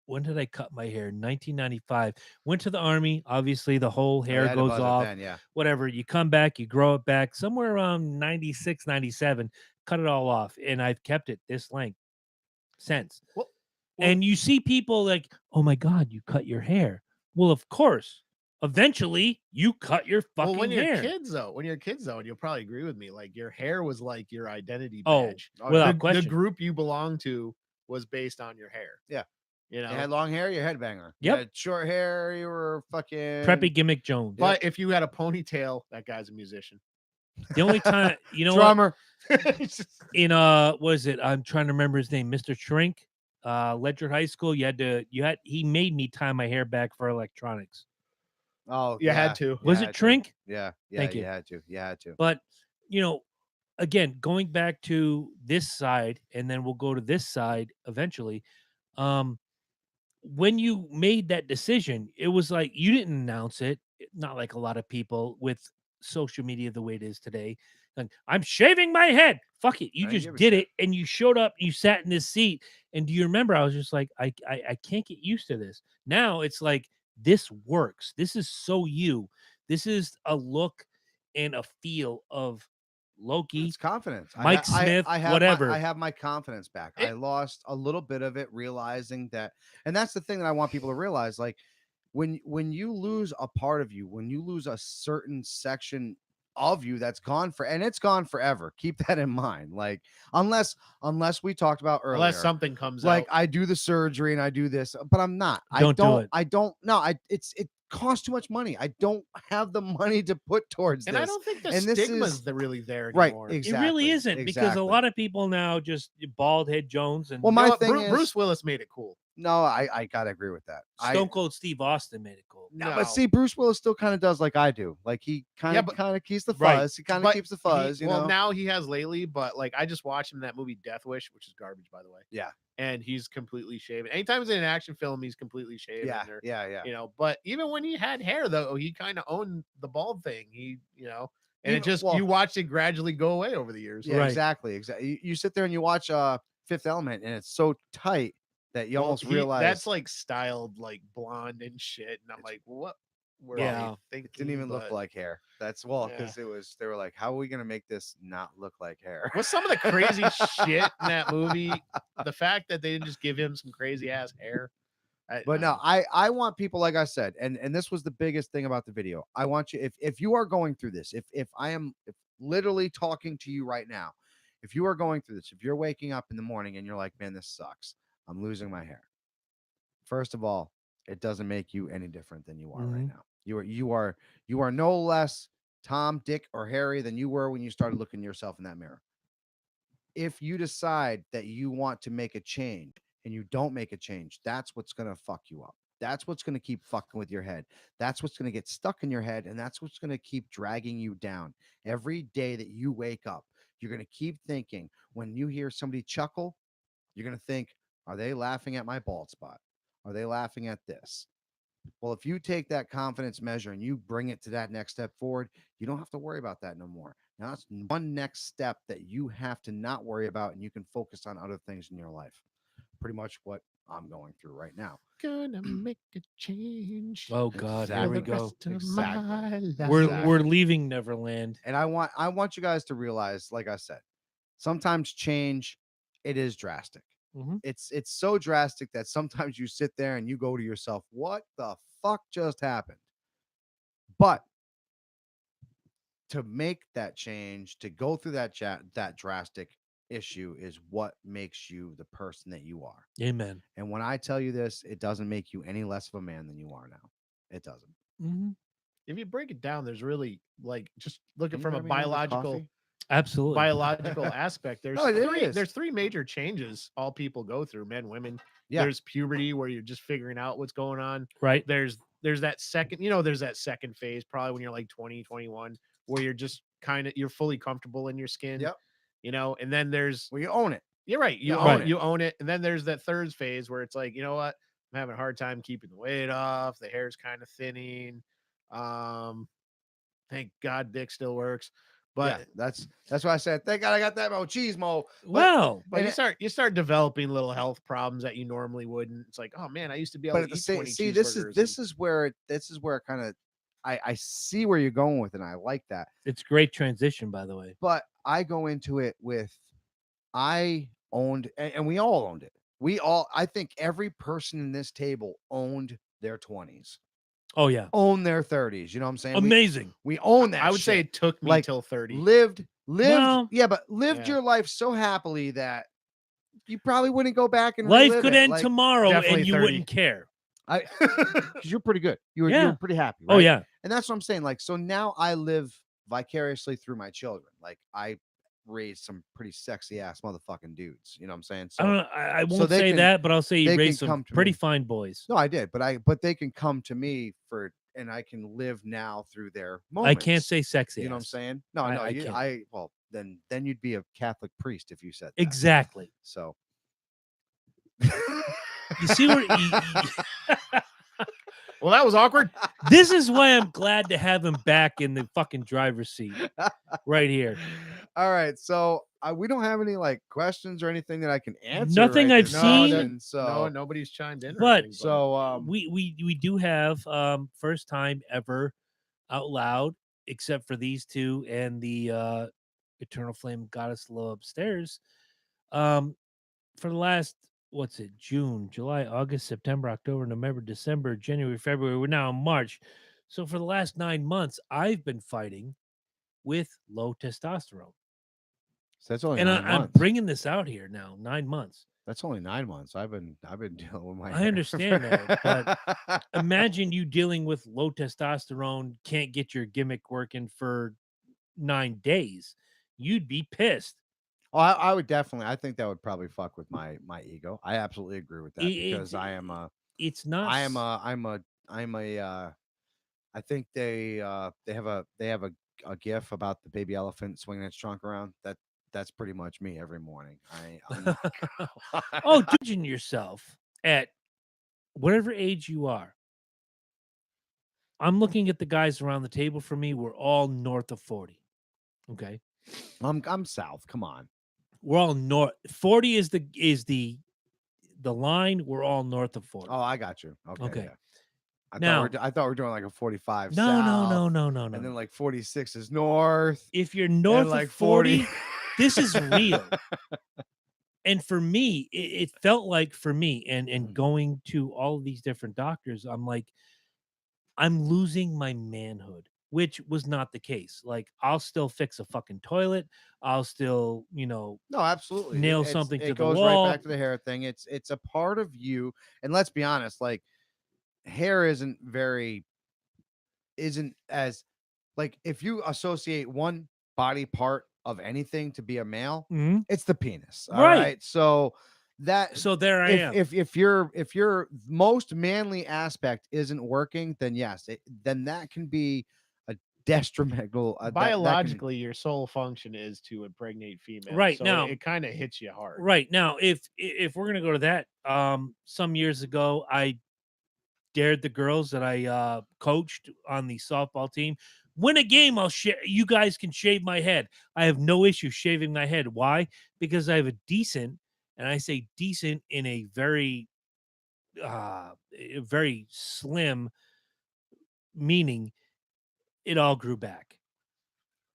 when did I cut my hair? 1995. Went to the army. Obviously, the whole Oh, you hair had to goes buzz it off. then, yeah. Whatever. You come back, you grow it back. Somewhere around 96, 97, cut it all off, and I've kept it this length since. Well, And you see people like, oh my god, you cut your hair. Well, of course. Eventually, you cut your fucking when you're hair. kids though, and you'll probably agree with me, like your hair was like your identity Oh, badge. without the question. group you belong to was based on your hair. Yeah. You know, You had long hair, you're a headbanger. You Yep. had short hair, you were fucking Preppy Gimmick Jones. but if you had a ponytail, that guy's a musician. The only time, you know what? Drummer. In what is it? I'm trying to remember his name, Mr. Shrink, Ledger High School. He made me tie my hair back for electronics. Oh, You had to. you Was had it to. Trink? Yeah, yeah, Thank you you. had to. You had to. But you know, again, going back to this side, and then we'll go to this side eventually. When you made that decision, it was like you didn't announce it. Not like a lot of people with social media the way it is today. Like, I'm shaving my head. Fuck it. You I didn't just give a did shit. it, and you showed up. You sat in this seat, and do you remember? I was just like, I can't get used to this. Now it's like this works. This is so you. This is a look and a feel of Loki. It's confidence. Mike Smith, I have whatever. I have my confidence back. I lost a little bit of it, realizing that, and that's the thing that I want people to realize. Like when you lose a part of you, when you lose a certain section of you that's gone and it's gone forever. Keep that in mind. Like unless we talked about earlier, Unless something comes like out. I do the surgery and I do this, but I'm not. Don't do it. I don't. No, it costs too much money. I don't have the money to put towards And this. I don't think the And this stigma's is- really there Right, anymore. exactly. It really isn't because a exactly. lot of people now just bald head Jones and Well, You know my what? thing is, Bruce Willis made it cool. no, I gotta agree with that. Stone Cold Steve Austin made it cool. No, but see, Bruce Willis still kind of does like I do. Like he kind Yeah, of but- keeps the fuzz. Right. He kind of But keeps the fuzz. You know. now he has lately, but like I just watched him in that movie Death Wish, which is garbage, by the way. Yeah. And he's completely shaven. Anytime he's in an action film, he's completely shaven. yeah, or, yeah. You know, but even when he had hair, though, he kind of owned the bald thing. And Even- it just well- you watched it gradually go away over the years. Yeah, Right. exactly. You sit there and you watch Fifth Element, and it's so tight that you Well, almost realize that's like styled like blonde and shit. And I'm It's- like, what? Were Yeah. they thinking? it didn't even look But like hair. That's because they were like, how are we gonna make this not look like hair? What's some of the crazy shit in that movie? The fact that they didn't just give him some crazy ass hair. But no, I want people, like I said, and this was the biggest thing about the video. I want you, if you are going through this, if literally talking to you right now, if you are going through this, if you're waking up in the morning and you're like, man, this sucks, I'm losing my hair. First of all, it doesn't make you any different than you are right now. You are no less Tom, Dick, or Harry than you were when you started looking at yourself in that mirror. If you decide that you want to make a change and you don't make a change, that's what's going to fuck you up. That's what's going to keep fucking with your head. That's what's going to get stuck in your head. And that's what's going to keep dragging you down. Every day that you wake up, you're going to keep thinking, when you hear somebody chuckle, you're going to think, are they laughing at my bald spot? Are they laughing at this? Well, if you take that confidence measure and you bring it to that next step forward, you don't have to worry about that no more. Now that's one next step that you have to not worry about, and you can focus on other things in your life. Pretty much what I'm going through right now. Gonna make a change. Oh God, here we Exactly. go. Exactly. We're leaving Neverland. And I want you guys to realize, like I said, sometimes change, it is drastic. Mhm. It's so drastic that sometimes you sit there and you go to yourself, what the fuck just happened? But to make that change, to go through that drastic issue is what makes you the person that you are. Amen. And when I tell you this, it doesn't make you any less of a man than you are now. It doesn't. Mm-hmm. If you break it down, there's really like just looking Can you from a grab me another biological coffee? Absolutely. aspect. There's No, it is. there's three major changes all people go through, men, women. Yeah. There's puberty where you're just figuring out what's going on. Right. There's that second, there's that second phase, probably when you're like 20, 21, where you're just you're fully comfortable in your skin. Yep. And then there's Well, you own it. you're right. You You own own it. You own it. And then there's that third phase where it's like, you know what? I'm having a hard time keeping the weight off. The hair's kind of thinning. Thank God Dick still works. But Yeah, that's why I said, thank God I got that machismo. Well, but And you start developing little health problems that you normally wouldn't. It's like, oh man, I used to be able But to at the eat same, 20 see, this cheeseburgers is where it kind of, I see where you're going with it, and I like that. it's great transition, by the way. But I go into it with, I owned, and we all owned it. I think every person in this table owned their 20s, Oh yeah. owned their 30s. You know what I'm saying? Amazing. We own that. I would say shit. it took me Like, till 30. lived, Well, yeah, but lived yeah. your life so happily that you probably wouldn't go back and Life relive could it. end Like, tomorrow definitely and you 30. wouldn't care. because you're pretty good. You were Yeah. pretty happy. Oh right? yeah. And that's what I'm saying. Like, so now I live vicariously through my children. Like I raised some pretty sexy ass motherfucking dudes. You know what I'm saying? I don't So know, I so won't they say can that, but I'll say you they can raised some come to pretty me. fine boys. No, I did, but they can come to me for, and I can live now through their I can't moments. say sexy You know what I'm ass. saying? No, I- no, I you can't. I well then you'd be a Catholic priest if you said that. Exactly. So You see where Well, that was awkward. this is why I'm glad to have him back in the fucking driver's seat right here. All right, so we don't have any like questions or anything that I can answer. Nothing right I've this seen. second, so No, nobody's chimed in. Or But- anything, so We do have first time ever out loud, except for these two and the Eternal Flame Goddess Low upstairs. For the last what's it, June, July, August, September, October, November, December, January, February. We're now in March. So for the last 9 months, I've been fighting with low testosterone. that's only And 9 I'm months. bringing this out here now, 9 months. That's only 9 months. I've been dealing with my. I understand that, but imagine you dealing with low testosterone, can't get your gimmick working for 9 days. You'd be pissed. Oh, I would definitely. I think that would probably fuck with my ego. I absolutely agree with that It- because I am a. It's not. I am a. I'm a. I think they have a gif about the baby elephant swinging its trunk around. That's pretty much me every morning. I'm not Oh, judging yourself at whatever age you are. I'm looking at the guys around the table for me. We're all north of 40. Okay. I'm south. Come on. We're all north. 40 is the line. We're all north of 40. Oh, I got you. Okay. Okay. Yeah. Now- I thought we were doing like a 45 No, south. no. And then like 46 is north. If you're north and like of 40, 40. this is real. And for me, it felt like for me, and going to all of these different doctors, I'm like, I'm losing my manhood, which was not the case. Like, I'll still fix a fucking toilet. I'll still, No, absolutely. nail It's- something it to the goes wall. right back to the hair thing. It's a part of you. And let's be honest, like hair isn't as like if you associate one body part of anything to be a male, Mhm. it's the penis. All Right. right. So that So there I am. if your most manly aspect isn't working, then yes, then that can be a detrimental that can- biologically, your sole function is to impregnate females. Right, so now- it kind of hits you hard. Right now, if we're gonna go to that, some years ago, I dared the girls that I coached on the softball team. Win a game, you guys can shave my head. I have no issue shaving my head. Why? Because I have a decent, and I say decent in a very slim meaning, it all grew back.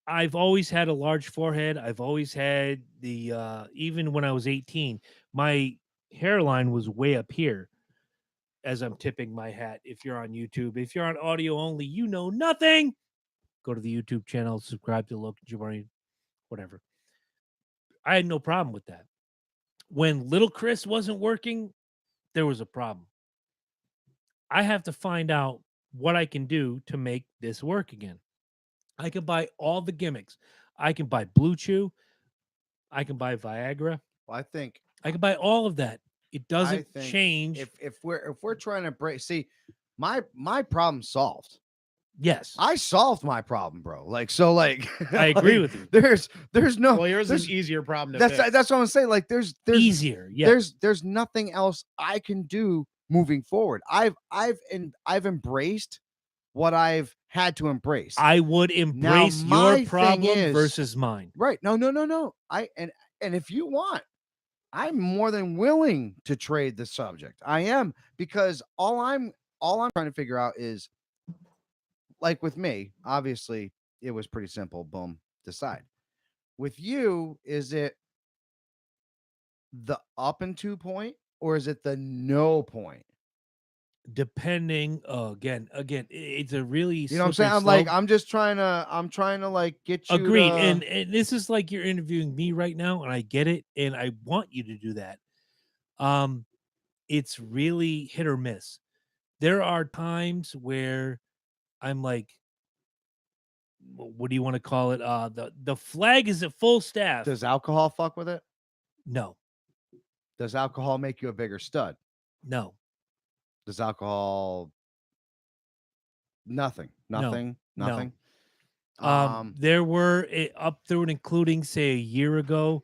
I've always had a large forehead. I've always had even when I was 18, my hairline was way up here as I'm tipping my hat. If you're on YouTube, if you're on audio only, you know nothing. Go to the YouTube channel, subscribe to Logan Jabari, whatever. I had no problem with that. When little Chris wasn't working, there was a problem. I have to find out what I can do to make this work again. I can buy all the gimmicks. I can buy Blue Chew. I can buy Viagra. Well, I think I can buy all of that. It doesn't think change. if we're trying to break, see, my problem solved. Yes, I solved my problem, bro. Like so, like I agree like, with you. There's no. Well, yours is there's- an easier problem to that's fix. that's what I'm saying. Like there's Easier. Yeah. there's nothing else I can do moving forward. I've embraced what I've had to embrace. I would embrace my your thing problem is- versus mine. Right. No. And if you want, I'm more than willing to trade the subject. I am, because all I'm trying to figure out is, like with me, obviously it was pretty simple. Boom, decide. With you, is it the up and to point or is it the no point? Depending, again, it's a really You know what I'm saying? slippery I'm slope. I'm just trying to like get you Agreed. to- And this is like you're interviewing me right now, and I get it, and I want you to do that. It's really hit or miss. There are times where I'm like, what do you want to call it? The flag is at full staff. Does alcohol fuck with it? No, Does alcohol make you a bigger stud? no, Does alcohol nothing? No. Nothing? No. Nothing? There were up through and including, say, a year ago,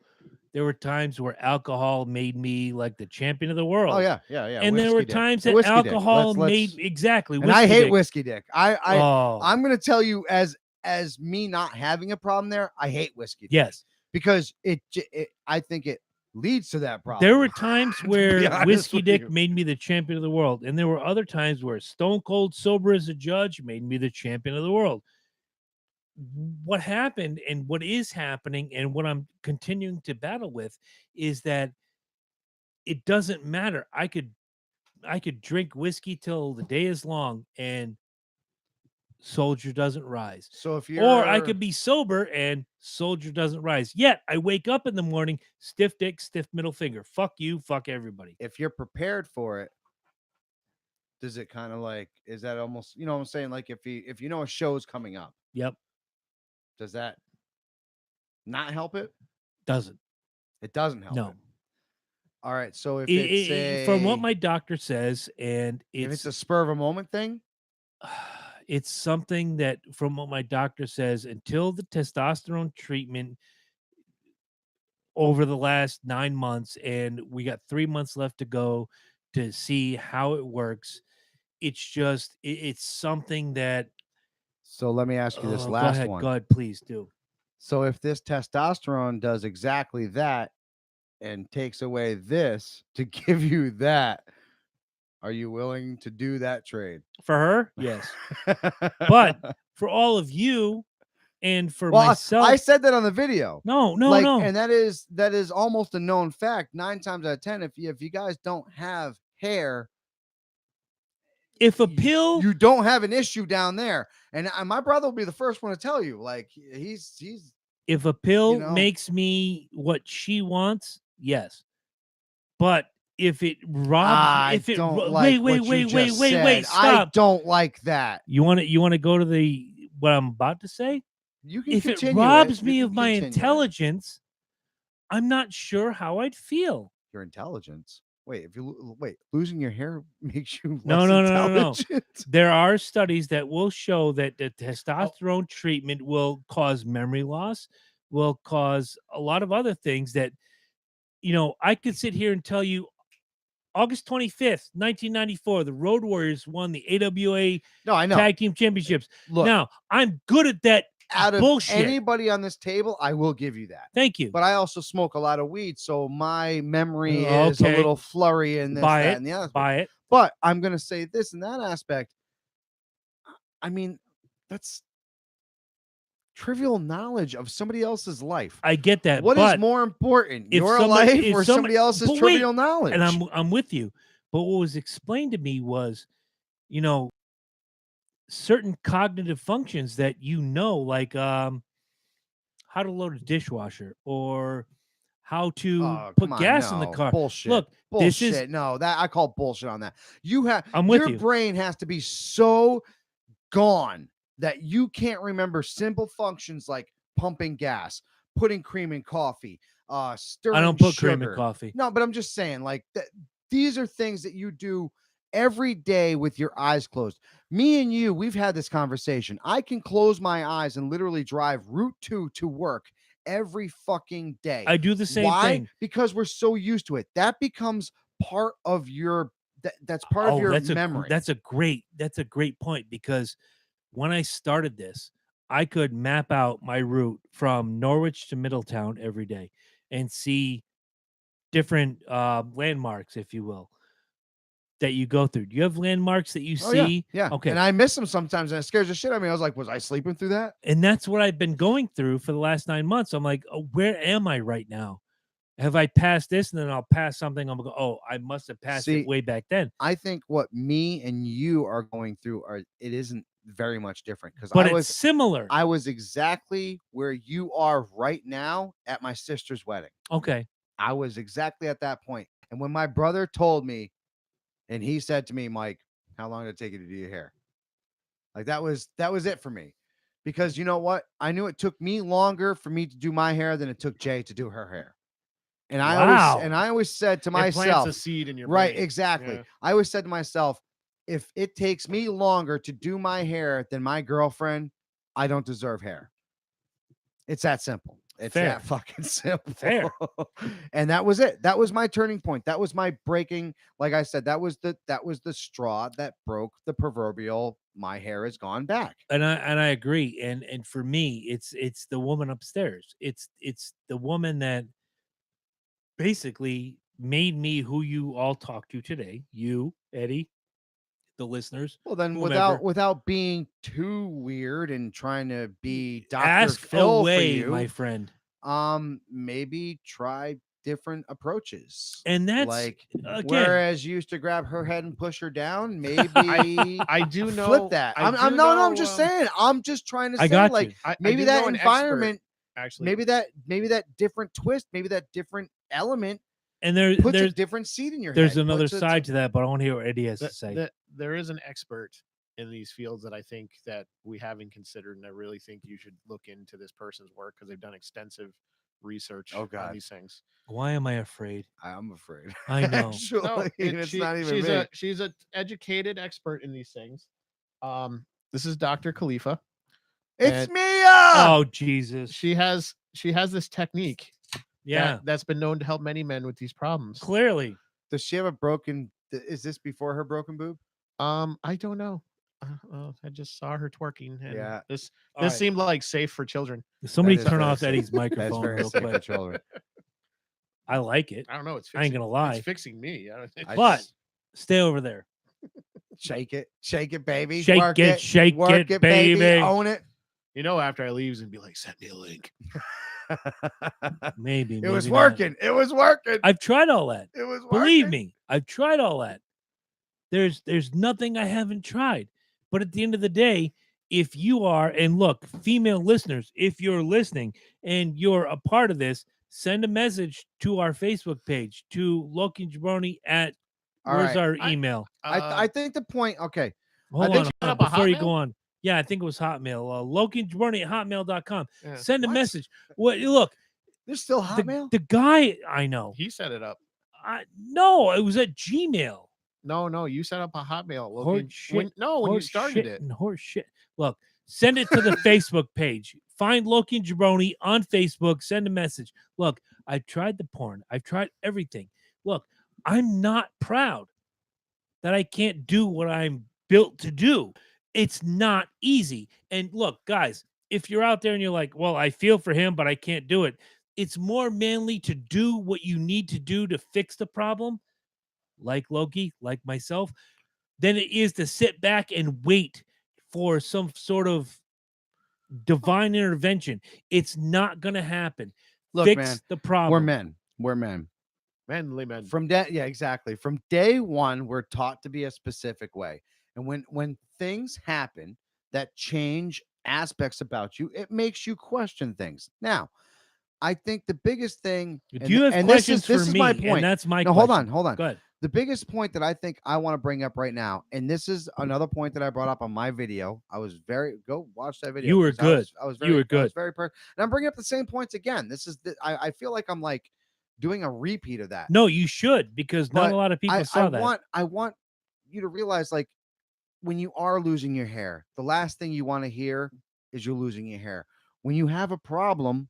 there were times where alcohol made me like the champion of the world. Oh yeah. And there Whiskey were dick. times The that whiskey dick. alcohol Let's- made exactly. and I hate dick. whiskey dick. Oh, I'm gonna tell you as me not having a problem there, I hate whiskey dick yes. because I think it leads to that problem. There were times be where honest whiskey with dick you. made me the champion of the world, and there were other times where Stone Cold sober as a judge made me the champion of the world. What happened and what is happening and what I'm continuing to battle with is that it doesn't matter. I could drink whiskey till the day is long and soldier doesn't rise. So if you're Or I could be sober and soldier doesn't rise. Yet I wake up in the morning, stiff dick, stiff middle finger. Fuck you, fuck everybody. if you're prepared for it, does it kind of like is that almost what I'm saying? Like if you know a show's coming up, Yep, does that not help it? doesn't. It doesn't help No. it. All right. So if It- it's it- from what my doctor says, and if it's it's a spur of a moment thing, it's something that from what my doctor says, until the testosterone treatment over the last 9 months, and we got 3 months left to go to see how it works. It's just it's something that so let me ask you this go last ahead, one. go ahead, please do. So if this testosterone does exactly that and takes away this to give you that, are you willing to do that trade? For her, yes. But for all of you and for well, myself, I said that on the video. no, And that is almost a known fact. 9 times out of 10, if you guys don't have hair, if a pill, you don't have an issue down there. And my brother will be the first one to tell you, like he's if a pill know. makes me what she wants, yes. But if it robs, if it don't like wait, what you just wait, said. I stop. don't like that. You want to go to the what I'm about to say? You can If it continue robs You me can of my continue it. intelligence, I'm not sure how I'd feel. Your intelligence. Wait, if you losing your hair makes you No, less no, no, no, no. intelligent? There are studies that will show that the Oh. testosterone treatment will cause memory loss, will cause a lot of other things that, I could sit here and tell you August 25th, 1994, the Road Warriors won the AWA No, I know. Tag Team Championships. Look, Now, I'm good at that out of bullshit. anybody on this table, I will give you that. Thank you. But I also smoke a lot of weed, so my memory Oh, is a okay. little flurry in this, Buy that, it. and the other. Buy it. But I'm gonna say this in that aspect. I mean, that's trivial knowledge of somebody else's life. I get that. What is but more important, if your somebody- life if or somebody- somebody else's but wait, trivial knowledge? and I'm with you. But what was explained to me was, certain cognitive functions that like how to load a dishwasher or how to Oh, put come on, gas in the no. car. Bullshit. Look, this Bullshit. is No, that I call bullshit on that. I'm with your you. brain has to be so gone that you can't remember simple functions like pumping gas, putting cream in coffee, stirring I don't put sugar. cream in coffee. No, but I'm just saying, like these are things that you do every day with your eyes closed. Me and you, we've had this conversation. I can close my eyes and literally drive Route 2 to work every fucking day. I do the same Why? thing. Because we're so used to it. That becomes part of your that's part of your memory. That's a great point, because when I started this, I could map out my route from Norwich to Middletown every day and see different landmarks, if you will, that you go through. Do you have landmarks that you Oh, yeah, see? yeah. Okay. And I miss them sometimes, and it scares the shit out of me. I was like, was I sleeping through that? And that's what I've been going through for the last 9 months. I'm like, oh, where am I right now? Have I passed this? And then I'll pass something. I'm going to go, oh, I must have passed See, it way back then. I think what me and you are going through it isn't very much different because But it's similar. I was exactly where you are right now at my sister's wedding. Okay. I was exactly at that point. And when my brother told me, and he said to me, Mike, how long did it take you to do your hair? Like that was it for me. because you know what? I knew it took me longer for me to do my hair than it took Jay to do her hair. And Wow. I always said to It plants myself, a seed in your right, brain. exactly. Yeah. I always said to myself, if it takes me longer to do my hair than my girlfriend, I don't deserve hair. It's that simple. It's Fair. that fucking simple. Fair. And that was it. That was my turning point. That was my breaking. Like I said, that was the straw that broke the proverbial my hair has gone back. And I agree. And for me, it's the woman upstairs. It's the woman that basically made me who you all talk to today. You, Eddie, the listeners. Well, then whomever. without being too weird and trying to be Dr. Ask Phil away, for my you, friend. maybe try different approaches. And that's Like again, whereas you used to grab her head and push her down, maybe I do know. flip that. I I'm do no, know, I'm just saying. I'm just trying to I say, got like, you. I maybe do that know an environment, expert, actually. maybe that different twist, maybe that different element And puts a there's different seed in your head. there's another puts it- side to that, but I want to hear what Eddie has to that, say. that there is an expert in these fields that I think that we haven't considered, and I really think you should look into this person's work because they've done extensive research Oh, on God. these things. Why am I afraid? I'm afraid. I know. Actually, No, it's not even she's me. she's an educated expert in these things. This is Dr. Khalifa. It's and- Mia. Oh Jesus. She has this technique Yeah. that's been known to help many men with these problems. Clearly. Does she have a broken? Is this before her broken boob? I don't know. I just saw her twerking, and Yeah. this All right. seemed like safe for children. Somebody That is turn very off safe. Eddie's That's microphone very real safe for quick. children. I like it. I don't know. It's I ain't fixing, gonna lie. It's fixing me. I don't, I But s- stay over there. shake it, baby. Shake Work it, shake work it, baby. Own it. you know, after I leave, and be like, send me a link. Maybe. It was maybe not. working. It was working. I've tried all that. It was Believe working. me, I've tried all that. There's nothing I haven't tried. But at the end of the day, if you are, and look, female listeners, if you're listening and you're a part of this, send a message to our Facebook page to Loki Jabroni at All where's right. our email? I think the point. Okay. Hold think on, you hold on, set up a before you Hotmail? go on. Yeah, I think it was Hotmail. Loki Jabroni at hotmail.com. Yeah. Send a What? message. What look, There's still the, Hotmail. the guy I know. He set it up. No, it was at Gmail. No, you set up a Hotmail. Horse Logan. shit, When you horse started shit it. and horse shit. Look, send it to the Facebook page. Find Loki and Jabroni on Facebook. Send a message. Look, I've tried the porn. I've tried everything. Look, I'm not proud that I can't do what I'm built to do. It's not easy. And look, guys, if you're out there and you're like, well, I feel for him, but I can't do it. It's more manly to do what you need to do to fix the problem, like Loki, like myself, than it is to sit back and wait for some sort of divine intervention. It's not going to happen. Look, Fix man, the problem. we're men. We're men. Manly men. From day, yeah, exactly. From day one, we're taught to be a specific way, and when things happen that change aspects about you, it makes you question things. Now, I think the biggest thing. Do you have questions this for is me? my point. And that's my No, question. hold on. Go ahead. The biggest point that I think I want to bring up right now, and this is another point that I brought up on my video. I was go watch that video. You were 'cause good. I was You very, were I was good. very and I'm bringing up the same points again. This is I feel like I'm like doing a repeat of that. No, you should, because not But a lot of people saw that. I want you to realize, like, when you are losing your hair, the last thing you want to hear is you're losing your hair. When you have a problem,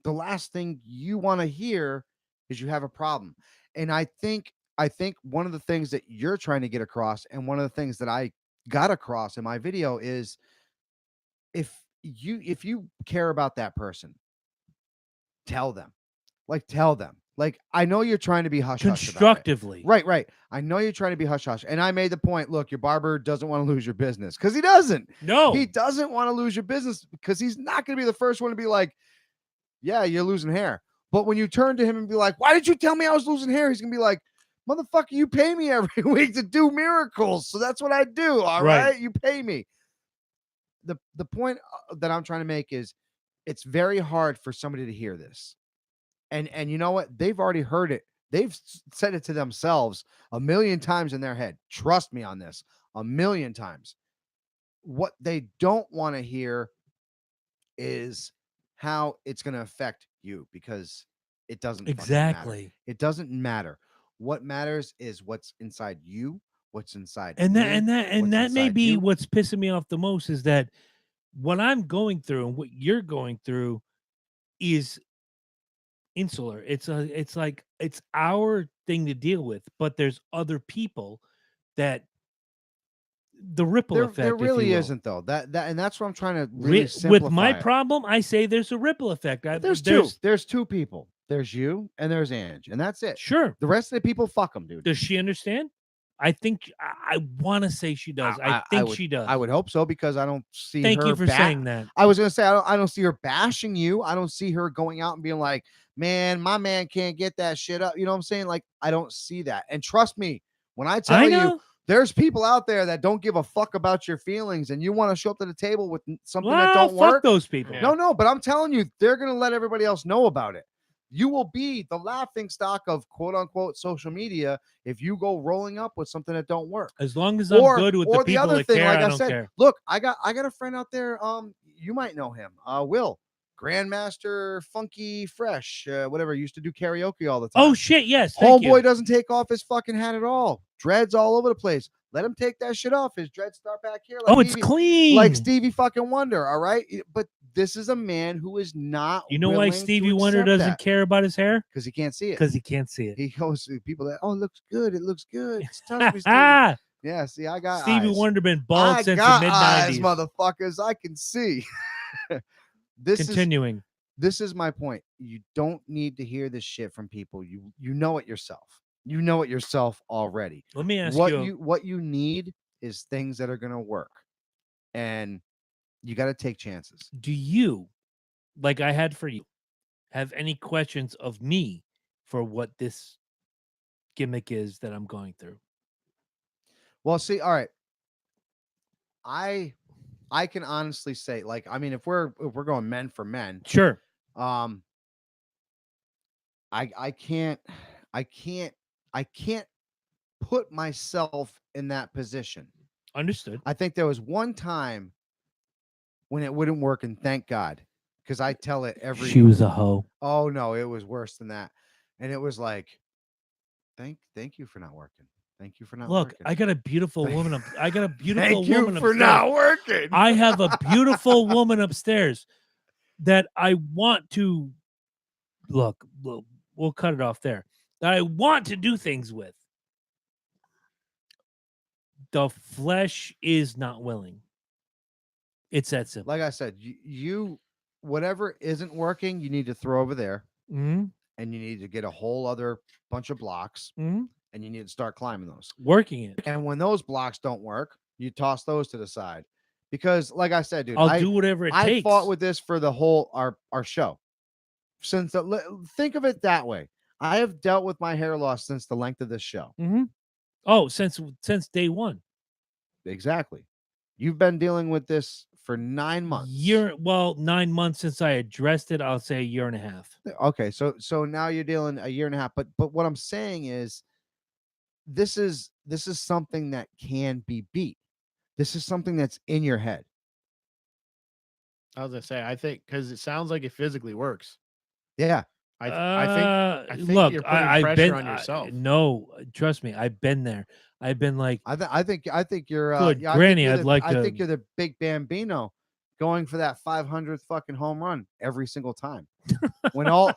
the last thing you want to hear is you have a problem. And I think one of the things that you're trying to get across, and one of the things that I got across in my video, is if you care about that person, tell them. Like, I know you're trying to be hush hush about it. Constructively. Right. I know you're trying to be hush hush. And I made the point, look, your barber doesn't want to lose your business, because he doesn't. No. He doesn't want to lose your business, because he's not going to be the first one to be like, yeah, you're losing hair. But when you turn to him and be like, why did you tell me I was losing hair? He's going to be like, motherfucker, you pay me every week to do miracles. So that's what I do. All Right. right. You pay me. The point that I'm trying to make is, it's very hard for somebody to hear this. And you know what? They've already heard it. They've said it to themselves a million times in their head. Trust me on this, a million times. What they don't want to hear is how it's going to affect you, because it doesn't fucking matter. Exactly. It doesn't matter. What matters is what's inside you, what's inside And me, and what's that may inside be you. what's pissing me off the most is that what I'm going through and what you're going through is insular. It's like it's our thing to deal with, but there's other people that the ripple There effect, if you really will. isn't though. That and that's what I'm trying to really With my simplify it. problem, I say there's a ripple effect. There's two people. There's you and there's Ange, and that's it. Sure. The rest of the people, fuck them, dude. Does she understand? I think I want to say she does. I think she does. I would hope so, because I don't see Thank her you for saying that. I was gonna say I don't see her bashing you. I don't see her going out and being like, man, my man can't get that shit up. You know what I'm saying? Like, I don't see that. And trust me, when I tell I you, know. there's people out there that don't give a fuck about your feelings, and you want to show up to the table with something that Well, don't fuck work. those people. Yeah. No, but I'm telling you, they're gonna let everybody else know about it. You will be the laughing stock of quote unquote social media if you go rolling up with something that don't work. As long as I'm good with the people other that thing, care, like I I don't said, care. look, I got a friend out there. You might know him. Will, Grandmaster Funky Fresh, whatever. Used to do karaoke all the time. Oh shit! Yes, thank Homeboy you. doesn't take off his fucking hat at all. Dreads all over the place. Let him take that shit off. His dreads start back here. Like Oh, it's Stevie, clean. like Stevie fucking Wonder. All right, but this is a man who is not. You know why Stevie Wonder doesn't care about his hair? Because he can't see it. Because he can't see it. He goes to people that, oh, it looks good. It looks good. Touch me, Stevie. Ah, Yeah, see, I got Stevie eyes. Wonder been bald I since the got mid eyes, '90s. motherfuckers. I can see. Continuing. This is my point. You don't need to hear this shit from people. You know it yourself. You know it yourself already. Let me ask What you need is things that are gonna work, and you got to take chances. do you, like I had for you, have any questions of me for what this gimmick is that I'm going through? Well, see, all right. I can honestly say, like, I mean, if we're going men for men, Sure. I can't put myself in that position. Understood. I think there was one time when it wouldn't work, and thank God, because I tell it every. She was a hoe. Oh no, it was worse than that, and it was like, thank you for not working. Thank you for not Look, working. I got a beautiful woman. I got a beautiful Thank you woman for upstairs. not working. I have a beautiful woman upstairs that I want to look. We'll cut it off there. That I want to do things with. The flesh is not willing. It's that simple. Like I said, you whatever isn't working, you need to throw over there, Mhm. and you need to get a whole other bunch of blocks, Mhm. and you need to start climbing those. Working it. And when those blocks don't work, you toss those to the side, because, like I said, dude, I'll do whatever it I takes. fought with this for the whole our show. Think of it that way. I have dealt with my hair loss since the length of this show. Mhm. Oh, since day one. Exactly. You've been dealing with this for 9 months. 9 months since I addressed it. I'll say a year and a half. Okay, so now you're dealing a year and a half. But what I'm saying is, this is something that can be beat. This is something that's in your head. I was gonna say, I think, because it sounds like it physically works. Yeah. I think look, you're putting I've pressure been on yourself. no, trust me, I've been there. I've been like, I think you're Good yeah, I think granny, you're I'd like I to- think you're the big Bambino going for that 500th fucking home run every single time. when all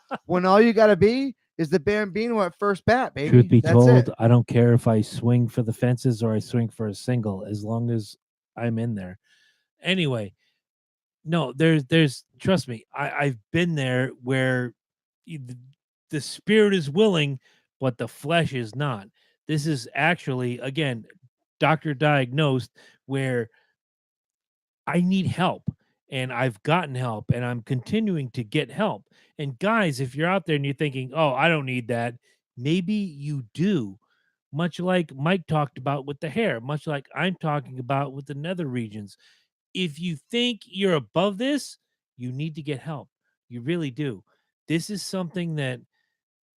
you got to be is the Bambino at first bat, baby. truth be That's told, it. I don't care if I swing for the fences or I swing for a single, as long as I'm in there. Anyway, no, there's trust me, I've been there where the spirit is willing, but the flesh is not. This is actually, again, doctor diagnosed, where I need help, and I've gotten help, and I'm continuing to get help. And guys, if you're out there and you're thinking, "Oh, I don't need that," maybe you do. Much like Mike talked about with the hair, much like I'm talking about with the nether regions. If you think you're above this, you need to get help. You really do. This is something that,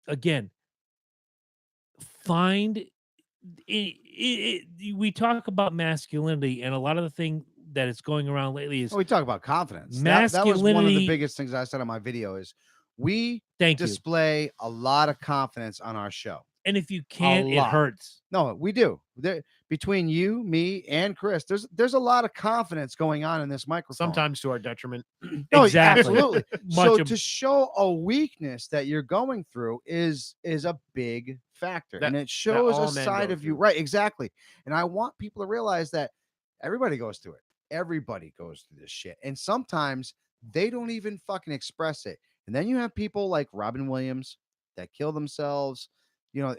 again, find we talk about masculinity, and a lot of the thing that is going around lately is Oh, we talk about confidence. That was one of the masculinity. biggest things I said on my video is we Thank you. display a lot of confidence on our show. And if you can't, it lot. hurts. No, we do. Between you, me, and Chris, there's a lot of confidence going on in this microphone. Sometimes to our detriment. No, Exactly. absolutely. Much So of- to show a weakness that you're going through is a big factor, and it shows all a men side go of you, through. right? Exactly. And I want people to realize that everybody goes through it. Everybody goes through this shit, and sometimes they don't even fucking express it. And then you have people like Robin Williams that kill themselves. You know,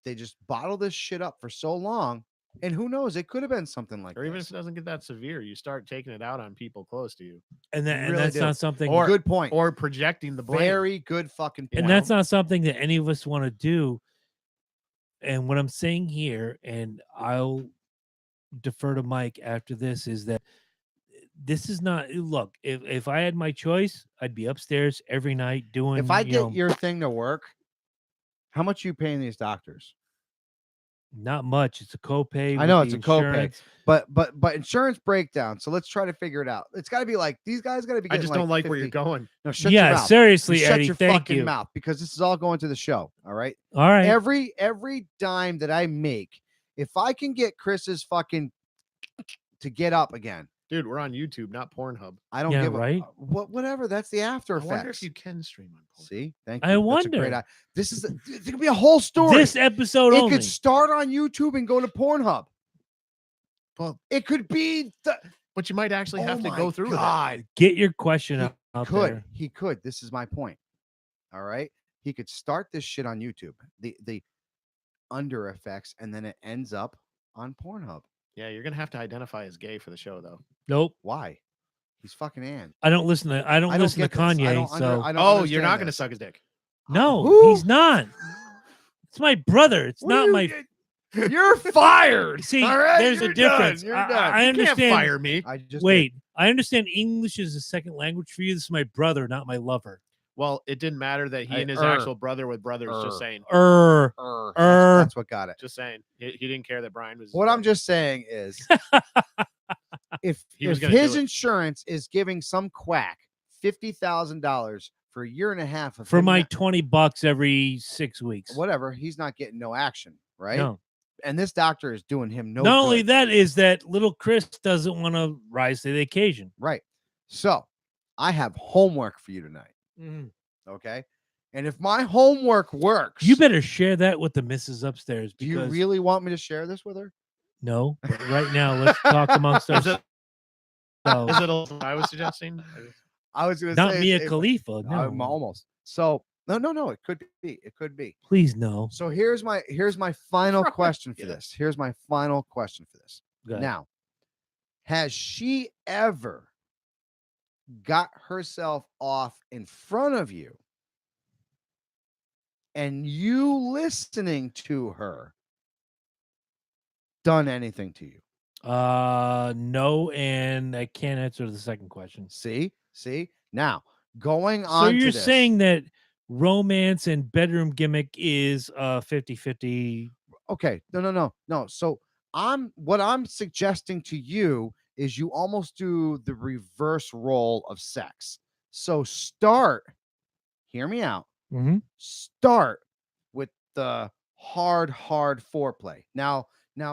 they just bottle this shit up for so long, and who knows? It could have been something like Or even if this. it doesn't get that severe, you start taking it out on people close to you, And that, You and really that's do. not something. Or- Good point. or projecting the blame. Very good fucking point. and that's not something that any of us want to do. And what I'm saying here, and I'll defer to Mike after this, is that this is not. Look, if I had my choice, I'd be upstairs every night doing. If I you get know, your thing to work, how much you paying these doctors? not much. It's a copay. I know with it's the a copay. insurance. But insurance breakdown. So let's try to figure it out. It's got to be like these guys got to be. I Getting just don't like where you're 50 going. No, shut your Yeah, mouth. seriously, You shut Eddie. your Thank fucking you. mouth because this is all going to the show. All right. All right. Every dime that I make, if I can get Chris's fucking to get up again, Dude, we're on YouTube, not Pornhub. I don't Yeah, give right? a whatever. That's the after I effects. wonder if you can stream on Pornhub. See, thank I you. That's a great wonder. eye. This is it could be a whole story. This episode it only. could start on YouTube and go to Pornhub. Well, It could be the but you might actually have to my go through with it. God. Get your question He out could. there. He could. This is my point. All right. He could start this shit on YouTube, the under effects, and then it ends up on Pornhub. Yeah, you're gonna have to identify as gay for the show, though. Nope. Why? He's fucking Ann. I don't listen to. I don't listen to get this. I Kanye. don't So I don't Oh, you're understand not gonna this. suck his dick. no, Who? he's not. It's my brother. It's What are not you my. get- You're fired. See, All right? there's a You're done. difference. You're I- done. I You understand. can't fire me. I just Wait, I understand English is a second language for you. This is my brother, not my lover. Well, it didn't matter that he I- and his er. actual brother were brothers. Er. Just saying. That's what got it. Just saying. He didn't care that Brian was. his What I'm brother. just saying is, if He was if gonna his do it. insurance is giving some quack $50,000 for a year and a half of For him my not- $20 every 6 weeks. whatever, he's not getting no action, right? No. And this doctor is doing him no. Not only good. that is that little Chris doesn't want to rise to the occasion. Right. So I have homework for you tonight. Okay. And if my homework works, You better share that with the missus upstairs. do you Because really want me to share this with her? no, but right now let's talk amongst Is ourselves. it? Is it what I was suggesting? I was going to Not say Mia if- Khalifa. No, I'm almost. So no. It could be. It could be. please no. So here's my final wrong with question for you? this. Here's my final question for this. Go ahead. Now, has she ever got herself off in front of you and you listening to her done anything to you? No, and I can't answer the second question. See? Now, going So on you're to this, saying that romance and bedroom gimmick is 50-50. okay, no. So what I'm suggesting to you is you almost do the reverse role of sex. So hear me out. Mhm. Start with the hard foreplay. Now,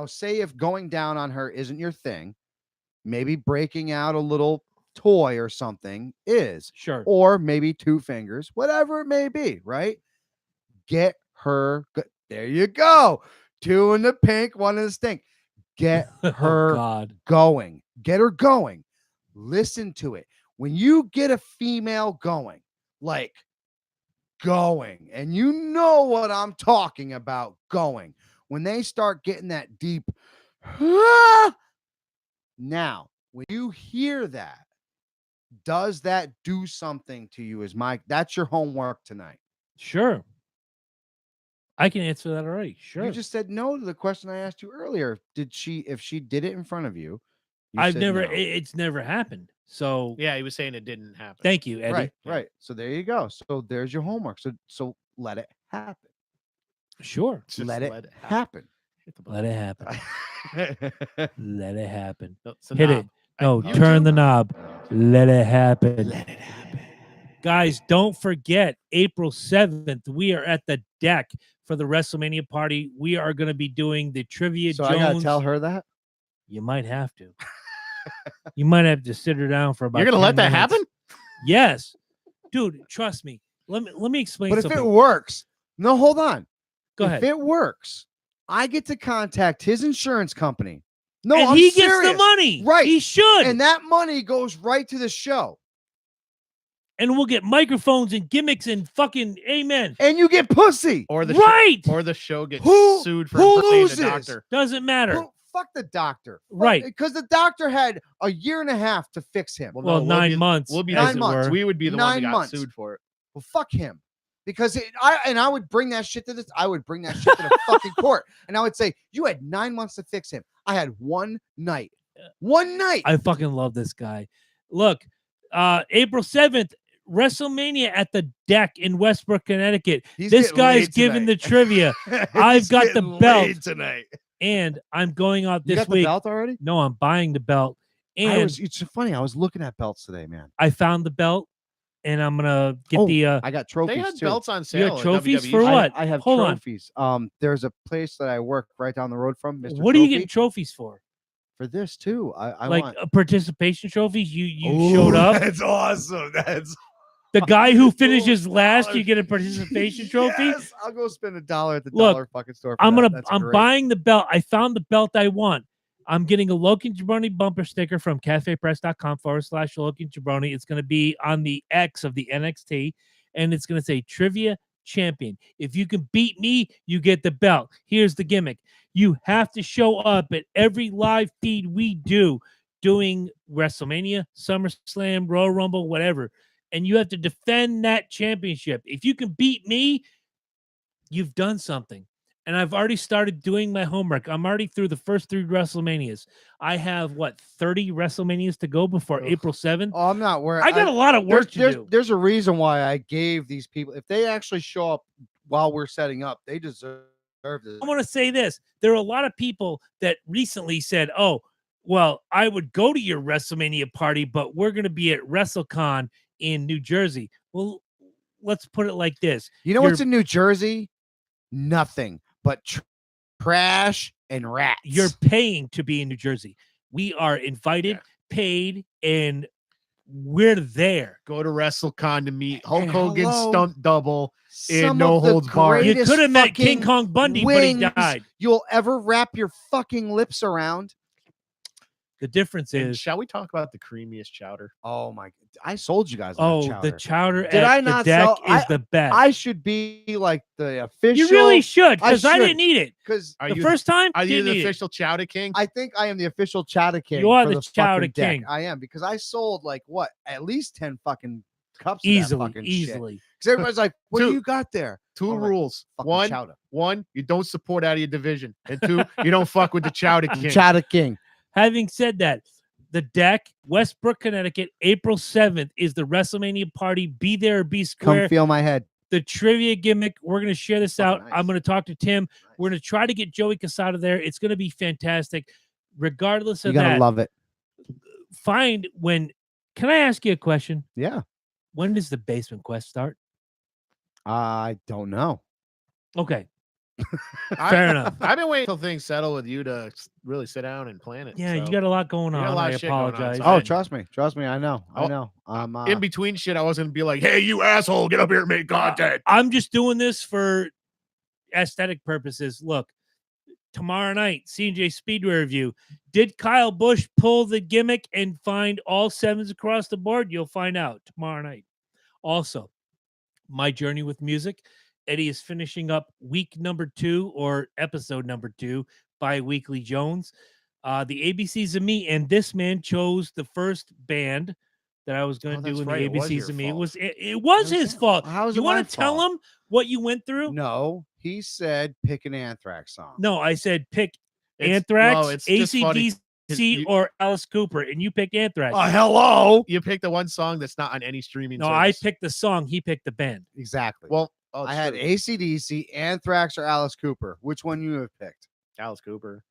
say if going down on her isn't your thing, maybe breaking out a little toy or something is, Sure. or maybe 2 fingers, whatever it may be, right? Get her. There you go. 2 in the pink, 1 in the stink. Get her Oh, God. going. Get her going. Listen to it. When you get a female going, like going, and you know what I'm talking about, going, when they start getting that deep, now, when you hear that, does that do something to you? That's your homework tonight. Sure. I can answer that already. Sure. You just said no to the question I asked you earlier. If she did it in front of you, I've said never, no. it's never happened. So Yeah, he was saying it didn't happen. thank you, Eddie. Right. So there you go. So there's your homework. So let it happen. Sure. Just Let it happen. Hit the Let button. it happen. Let it happen. No, it's a Hit knob. it. No, You turn too? the knob. Let it happen. Let it happen. Guys, don't forget April 7th, we are at the deck for the WrestleMania party. We are going to be doing the Trivia So Jones. I gotta tell her that. You might have to. You might have to sit her down for about You're gonna 10 let that minutes. happen? Yes. Dude, trust me. Let me explain But if something. it works, no, hold on. Go if ahead. it works, I get to contact his insurance company. No, and I'm he serious. gets the money. Right. He should. And that money goes right to the show. And we'll get microphones and gimmicks and fucking amen. And you get pussy. Or the Right. or the show gets Who- sued for who impersonating loses? the doctor. Doesn't matter. Who- fuck the doctor. Right. Because the doctor had a year and a half to fix him. Well, no, 9 be, months. We'll be as 9 it months. were. We would be the one 9 that got months. sued for it. Well, fuck him. Because I would bring that shit to this. I would bring that shit to the fucking court. And I would say, you had 9 months to fix him. I had one night. One night. I fucking love this guy. Look, April 7th, WrestleMania at the deck in Westbrook, Connecticut. He's This getting guy's laid giving the tonight. trivia. I've He's got the getting belt. laid tonight. And I'm going out You this got the week. belt already? No, I'm buying the belt. And It's funny. I was looking at belts today, man. I found the belt. And I'm gonna get Oh, the I got They trophies had too. belts on You sale. got at trophies WWE for shop. what? I have Hold on. trophies. There's a place that I work right down the road from. Mr. what are you Trophy, getting trophies for? for this too? I Like want participation trophies? You showed up. That's awesome. That's The guy who Oh, finishes last, you $12. get a participation trophy. Yes, I'll go spend $1 at the Look, dollar fucking store. I'm That's great. buying the belt. I found the belt I want. I'm getting a Logan Jabroni bumper sticker from cafepress.com/Logan Jabroni. It's going to be on the X of the NXT, and it's going to say Trivia Champion. If you can beat me, you get the belt. Here's the gimmick. You have to show up at every live feed we do doing WrestleMania, SummerSlam, Royal Rumble, whatever. And you have to defend that championship. If you can beat me, you've done something. And I've already started doing my homework. I'm already through the first 3 WrestleManias. I have 30 WrestleManias to go before Ugh. April 7th. Oh, I'm not worried. I got a lot of work to do. There's a reason why I gave these people. If they actually show up while we're setting up, they deserve this. I want to say this. There are a lot of people that recently said, oh, well, I would go to your WrestleMania party, but we're going to be at WrestleCon in New Jersey. Well, let's put it like this. You know You're- what's in New Jersey? Nothing but trash and rats. You're paying to be in New Jersey. We are invited, paid, and we're there. Go to WrestleCon to meet Hulk And Hogan's hello, stunt double. some no of the holds barred. You greatest could have met King fucking Kong Bundy, wings but he died. You'll ever wrap your fucking lips around. The difference And is, shall we talk about the creamiest chowder? Oh my! I sold you guys. On the chowder Did at I the not deck sell- is the best. I should be like the official. You really should, I because I should. didn't eat it. because Are The you first time, are you didn't the eat it. official Chowder King? I think I am the official Chowder King. You are for the Chowder fucking deck. King. I am because I sold like what at least 10 fucking cups. Of that Easily, fucking easily. Because everybody's like, "What do Two- you got there?" Two I'm like, rules. Fucking chowder. One, you don't support out of your division. And 2, you don't fuck with the Chowder King. Chowder King. Having said that, the deck, Westbrook, Connecticut, April 7th is the WrestleMania party. Be there or be Come square. feel my head. The trivia gimmick. We're going to share this Fucking out. nice. I'm going to talk to Tim. We're going to try to get Joey Casada there. It's going to be fantastic. Regardless You of gotta that, love it. can I ask you a question? Yeah. When does the Basement Quest start? I don't know. Okay. I- Fair enough. I've been waiting until things settle with you to really sit down and plan it. Yeah, so. you got a lot going You got a on. lot I of shit going on, apologize. so Oh, I- trust me. I know. I Oh, know. I'm in between shit, I wasn't gonna be like, "Hey, you asshole, get up here and make content." I'm just doing this for aesthetic purposes. Look, tomorrow night, C&J Speedway review. Did Kyle Busch pull the gimmick and find all 7s across the board? You'll find out tomorrow night. Also, my journey with music. Eddie is finishing up week number 2 or episode number 2 by Weekly Jones. The ABCs of Me, and this man chose the first band that I was going to do that's in right, the it was ABCs your of Me. It fault. was it was his fault. How is You it my want to tell fault? him what you went through? No, he said pick an Anthrax song. No, I said pick It's- Anthrax, no, it's just funny 'cause AC/DC, you- or Alice Cooper, and you picked Anthrax. Hello. You picked the one song that's not on any streaming. No, I service. picked the song. He picked the band. Exactly. Well, I had AC/DC, Anthrax, or Alice Cooper. Which one you have picked? Alice Cooper.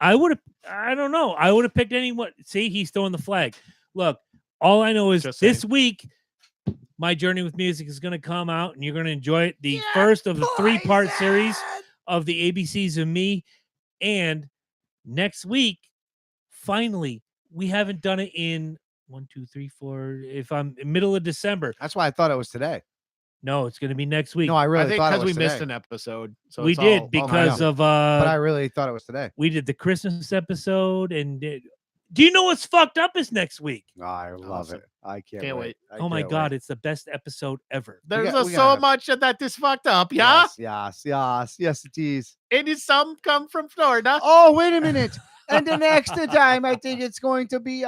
I don't know. I would have picked anyone. See, he's throwing the flag. Look, all I know is Just this saying. week, My Journey with Music is going to come out, and you're going to enjoy it. The first of the 3-part series of the ABCs of Me. And next week, finally, we haven't done it in 1, 2, 3, 4. If I'm in middle of December, That's why I thought it was today. no, it's going to be next week. No, I I really think thought it because was we missed today. an episode. So we it's did all because know. of But I really thought it was today. we did the Christmas episode, and do you know what's fucked up is next week? Oh, I love Awesome. it. I can't, Can't wait. wait. I Oh my can't god, wait. it's the best episode ever. There's we so gotta- much of that is fucked up, yeah? Yes, it is. And it's some come from Florida. Oh, wait a minute. And the next time, I think it's going to be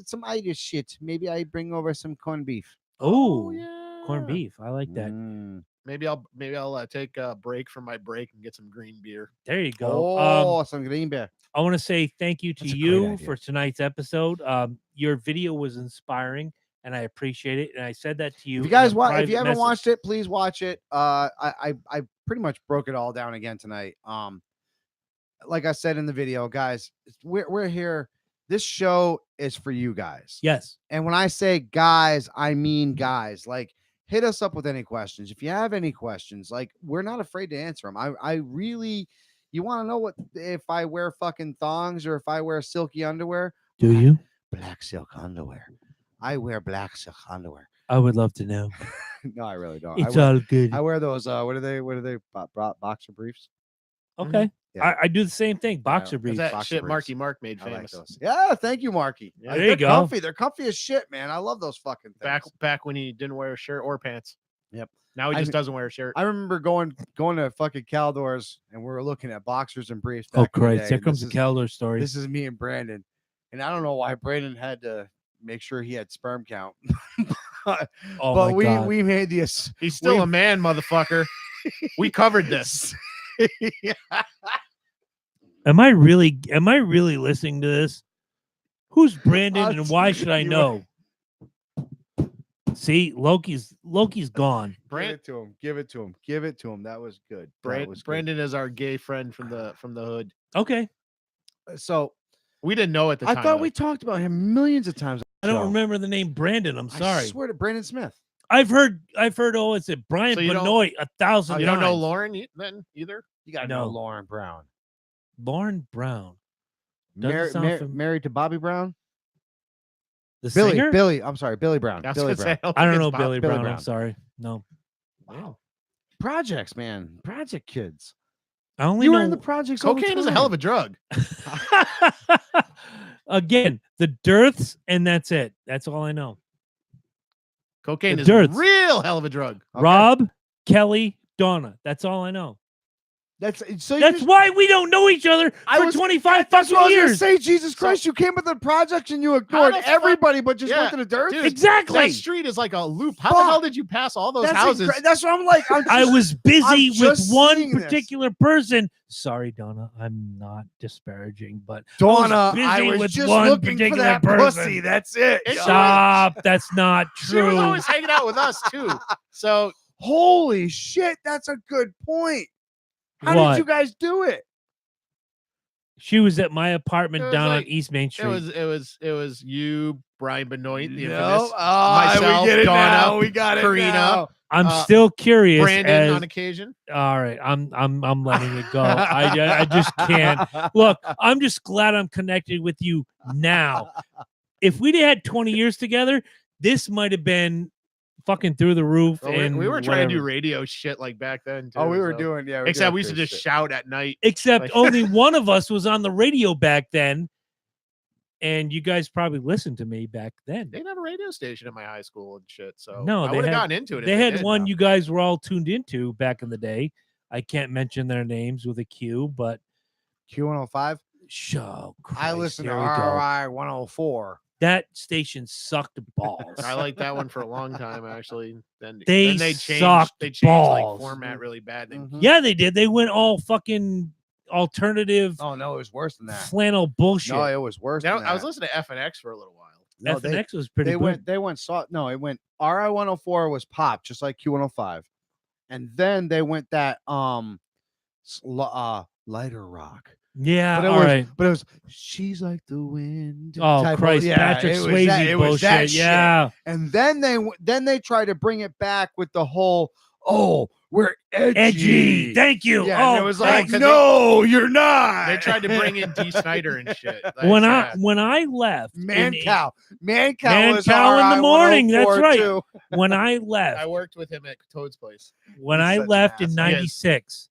some Irish shit. Maybe I bring over some corned beef. Oh, yeah. corned beef. I like that. Mm. Maybe I'll take a break from my break and get some green beer. There you go. Oh, some green beer. I want to say thank you to That's a great you idea. for tonight's episode. Your video was inspiring, and I appreciate it. And I said that to you. If you guys in a want, if private you haven't message. watched it, please watch it. I pretty much broke it all down again tonight. Like I said in the video, guys, we're here. This show is for you guys. yes, And when I say guys, I mean guys. Like, hit us up with any questions. If you have any questions, like, we're not afraid to answer them. I really, you want to know what if I wear fucking thongs or if I wear silky underwear? do you? Black silk underwear. I wear black silk underwear. I would love to know. No, I really don't. It's all good. I wear those. What are they? Boxer briefs. Okay, Yeah. I do the same thing. Boxer Is briefs. that boxer shit briefs. Marky Mark made I like famous? those. Yeah, thank you, Marky. Yeah. There you They're go. comfy. They're comfy as shit, man. I love those fucking things. Back when he didn't wear a shirt or pants. Yep. Now he I just mean- doesn't wear a shirt. I remember going to fucking Caldors and we were looking at boxers and briefs. Oh back in the Christ! day, Here and comes this the is- Caldor story. This is me and Brandon, and I don't know why Brandon had to make sure he had sperm count. but Oh my we God. we made this. He's still we- a man, motherfucker. We covered this. Am I really listening to this? Who's Brandon I'll and why tell should I you know? See, Loki's gone. Give Brand, it to him. Give it to him. Give it to him. That was good. That was good. Brandon is our gay friend from the hood. Okay. So We didn't know at the I time. thought though. we talked about him millions of times. I don't remember the name Brandon. I'm I sorry. swear to Brandon Smith. I've heard oh, it's a Brian So you don't- Benoit 1,000 You times. don't know Lauren then either? You got to No. know Lauren Brown. Lauren Brown. Doesn't sound Married to Bobby Brown. The singer? Billy. I'm sorry, Billy Brown. I was Billy gonna Brown. say, don't I don't think know it's Billy Billy Brown. I'm Brown. sorry. No. Wow. Projects, man. Project kids. I only You know were in the projects. all the Cocaine is a hell of time. a drug. Again, the dearths, and that's it. That's all I know. Cocaine The is dirts. a real hell of a drug. Okay. Rob, Kelly, Donna. That's all I know. That's so. That's why we don't know each other I for was- 25 That's what I fucking was gonna years. say. Jesus Christ, you came with the projects and you ignored the fuck- everybody, but just Yeah, went to the dirt. dude, Exactly. That street is like a loop. How the Fuck. hell did you pass all those That's houses? That's what I'm like. I was busy with just one seeing this. particular person. Sorry, Donna. I'm not disparaging, but Donna. busy I was with just one looking for particular that person. pussy. That's it. It's yo. stop. That's not She was true. always hanging out with us too. So Holy shit, that's a good point. How What? did you guys do it? She was at my apartment It was down on like- East Main Street. it was you, Brian Benoit, the No. infamous, Ah, myself, we get it Donna, now. We got it Karina, now. I'm uh, still curious. Brandon as, on occasion. all right, I'm letting it go. I just can't. Look, I'm just glad I'm connected with you now. If we'd had 20 years together, this might have been fucking through the roof. Well, and we were trying to do whatever. radio shit like back then. Too, Oh, we were so- doing, yeah. Except we used to just shout at night. Except like- only one of us was on the radio back then, and you guys probably listened to me back then. They didn't have a radio station at my high school and shit. So No, I they would have had- gotten into it. if They had did. one you guys were all tuned into back in the day. I can't mention their names with a Q, but Q105. show. I listened to RRI 104. That station sucked balls. I liked that one for a long time, actually. Then They then changed. sucked They changed like balls. format really bad. Then Mhm. Yeah, they did. They went all fucking alternative Oh no, it was worse than that. flannel bullshit. No, it was worse. Now, than I was that. listening to FNX for a little while. No, FNX was pretty they good. went soft. No, it went RI 104 was pop, just like Q105, and then they went that lighter rock. Yeah, But it all was, right. but it was. She's like the wind. Oh type of- Christ, yeah, Patrick it was Swayze that- it was bullshit. that shit. Yeah. And then they tried to bring it back with the whole, oh, we're edgy. Edgy. Thank you. Yeah, and oh, it was thanks. like, no, you're not. They tried to bring in D. Snyder and shit. when Like, I left Man in- cow was Man Cow in the RI morning, that's 104 right. too. when I I left worked with him at Toad's place. when He's I such an left in asshole. '96,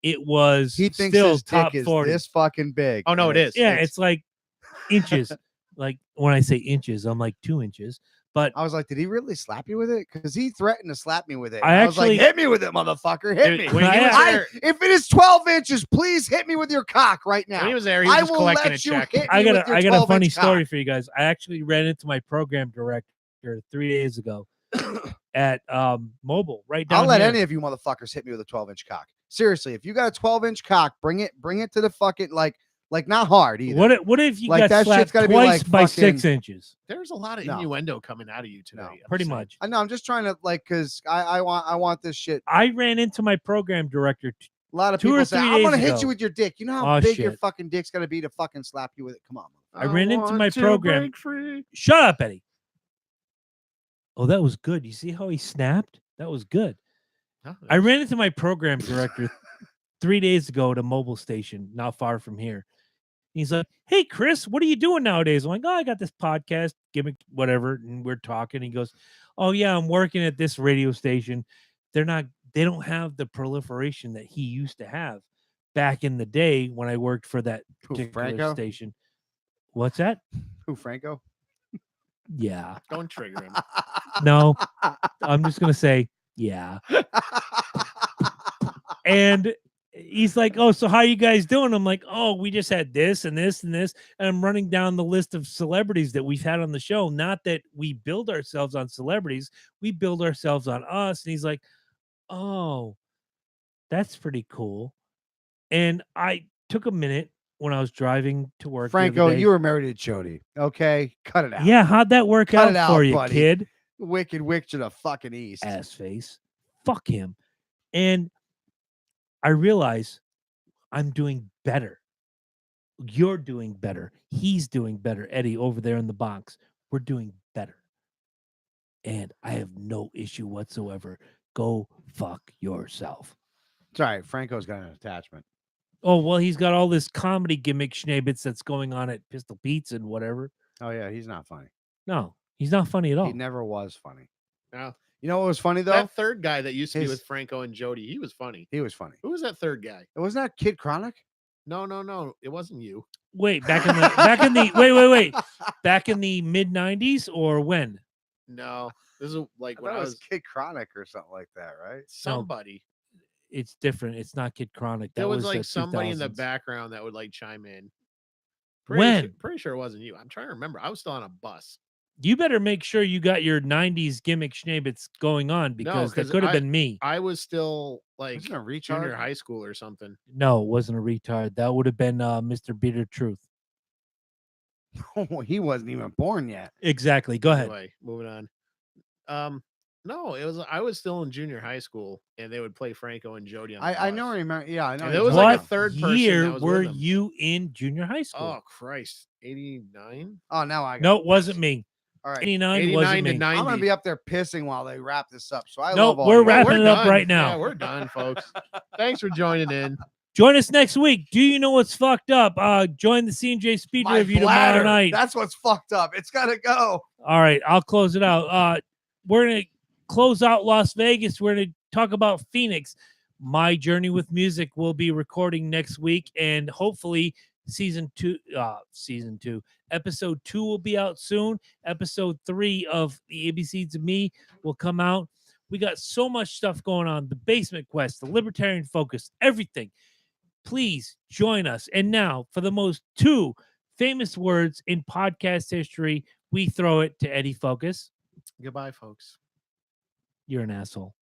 it was He thinks still his top dick is 40. this fucking big. Oh, no, and it is. Yeah, it's like inches. Like when I say inches, I'm like 2 inches. But I was like, did he really slap you with it? Because he threatened to slap me with it. I And was like, actually- hit me with it, motherfucker. Hit Dude, me. when he was I- there, If it is 12 inches, please hit me with your cock right now. when he was there, he was I just will collecting a let you check. hit I me got with your I got a funny 12-inch story cock. for you guys. I actually ran into my program director 3 days ago at Mobile right down I'll let here. any of you motherfuckers hit me with a 12-inch cock. Seriously, if you got a 12-inch cock, bring it to the fucking like not hard either. What if you Like, got that shit's slapped gotta be twice like by fucking- 6 inches? There's a lot of No. innuendo coming out of you today. No, I'm Pretty just saying. much. I know. I'm just trying to like, cause I want this shit. I ran into my program director. A lot of 2 or people say, 3 I'm gonna days hit ago. you with your dick. You know how Oh, big your shit. fucking dick's gonna be to fucking slap you with it? Come on. I ran into want my to program. break free. Shut up, Eddie. Oh, that was good. You see how he snapped? That was good. No, I ran into my program director 3 days ago at a mobile station not far from here. He's like, "Hey, Chris, what are you doing nowadays?" I'm like, "Oh, I got this podcast, gimmick, whatever." And we're talking. He goes, "Oh yeah, I'm working at this radio station. They don't have the proliferation that he used to have back in the day when I worked for that Who, particular Franco? station." What's that? Who, Franco? Yeah. Don't trigger him. No, I'm just gonna say, yeah. And he's like, "Oh, so how you guys doing?" I'm like, "Oh, we just had this and this and this." And I'm running down the list of celebrities that we've had on the show. Not that we build ourselves on celebrities, we build ourselves on us. And he's like, "Oh, that's pretty cool." And I took a minute when I was driving to work. the other Franco, day. you were married to Jody. Okay, cut it out. Yeah, how'd that work Cut out it for out, you, buddy. kid? Wicked witch to the fucking east. Ass face. Fuck him. And I realize I'm doing better. You're doing better. He's doing better. Eddie over there in the box. We're doing better. And I have no issue whatsoever. Go fuck yourself. It's all right. Franco's got an attachment. Oh, well, he's got all this comedy gimmick schnabitz that's going on at Pistol Pete's and whatever. Oh yeah, he's not funny. No, he's not funny at all. He never was funny. No. You know what was funny though? That third guy that used to be His- with Franco and Jody, he was funny. He was funny. Who was that third guy? Wasn't that Kid Chronic? No. It wasn't you. Wait, back in the wait. Back in the mid 90s or when? No. This is like I when thought I it was was Kid Chronic or something like that, right? somebody. It's different. It's not Kid Chronic. There That was like the somebody in the 2000s. background that would like chime in. When? Pretty sure it wasn't you. I'm trying to remember. I was still on a bus. You better make sure you got your 90s gimmick schnabitz going on because that 'cause could have been me. I was still like Wasn't it a junior retard? high school or something. No, it wasn't a retard. That would have been Mr. Bitter Truth. Oh, he wasn't even born yet. Exactly. Go ahead. Anyway, moving on. No, it was I was still in junior high school and they would play Franco and Jody on the I know. bus. Remember? Yeah, I know. And you're there was talking like a about. third person year that was with were them. you in junior high school? Oh Christ, 89? Oh, now I got no, it. it wasn't me. All right. 89 89 wasn't to me. 90. I'm gonna be up there pissing while they wrap this up. So I No, love all we're you. wrapping we're it up done. right now. Yeah, we're done, folks. Thanks for joining in. Join us next week. Do you know what's fucked up? Join the C&J Speed My Review bladder. tomorrow night. That's what's fucked up. It's gotta go. All right, I'll close it out. We're gonna close out Las Vegas. We're gonna talk about Phoenix. My Journey with Music will be recording next week, and hopefully season two, episode 2 will be out soon. Episode 3 of the ABCs of Me will come out. We got so much stuff going on. The Basement Quest, the Libertarian Focus, everything. Please join us. And now, for the most 2 famous words in podcast history, we throw it to Eddie Focus. Goodbye, folks. You're an asshole.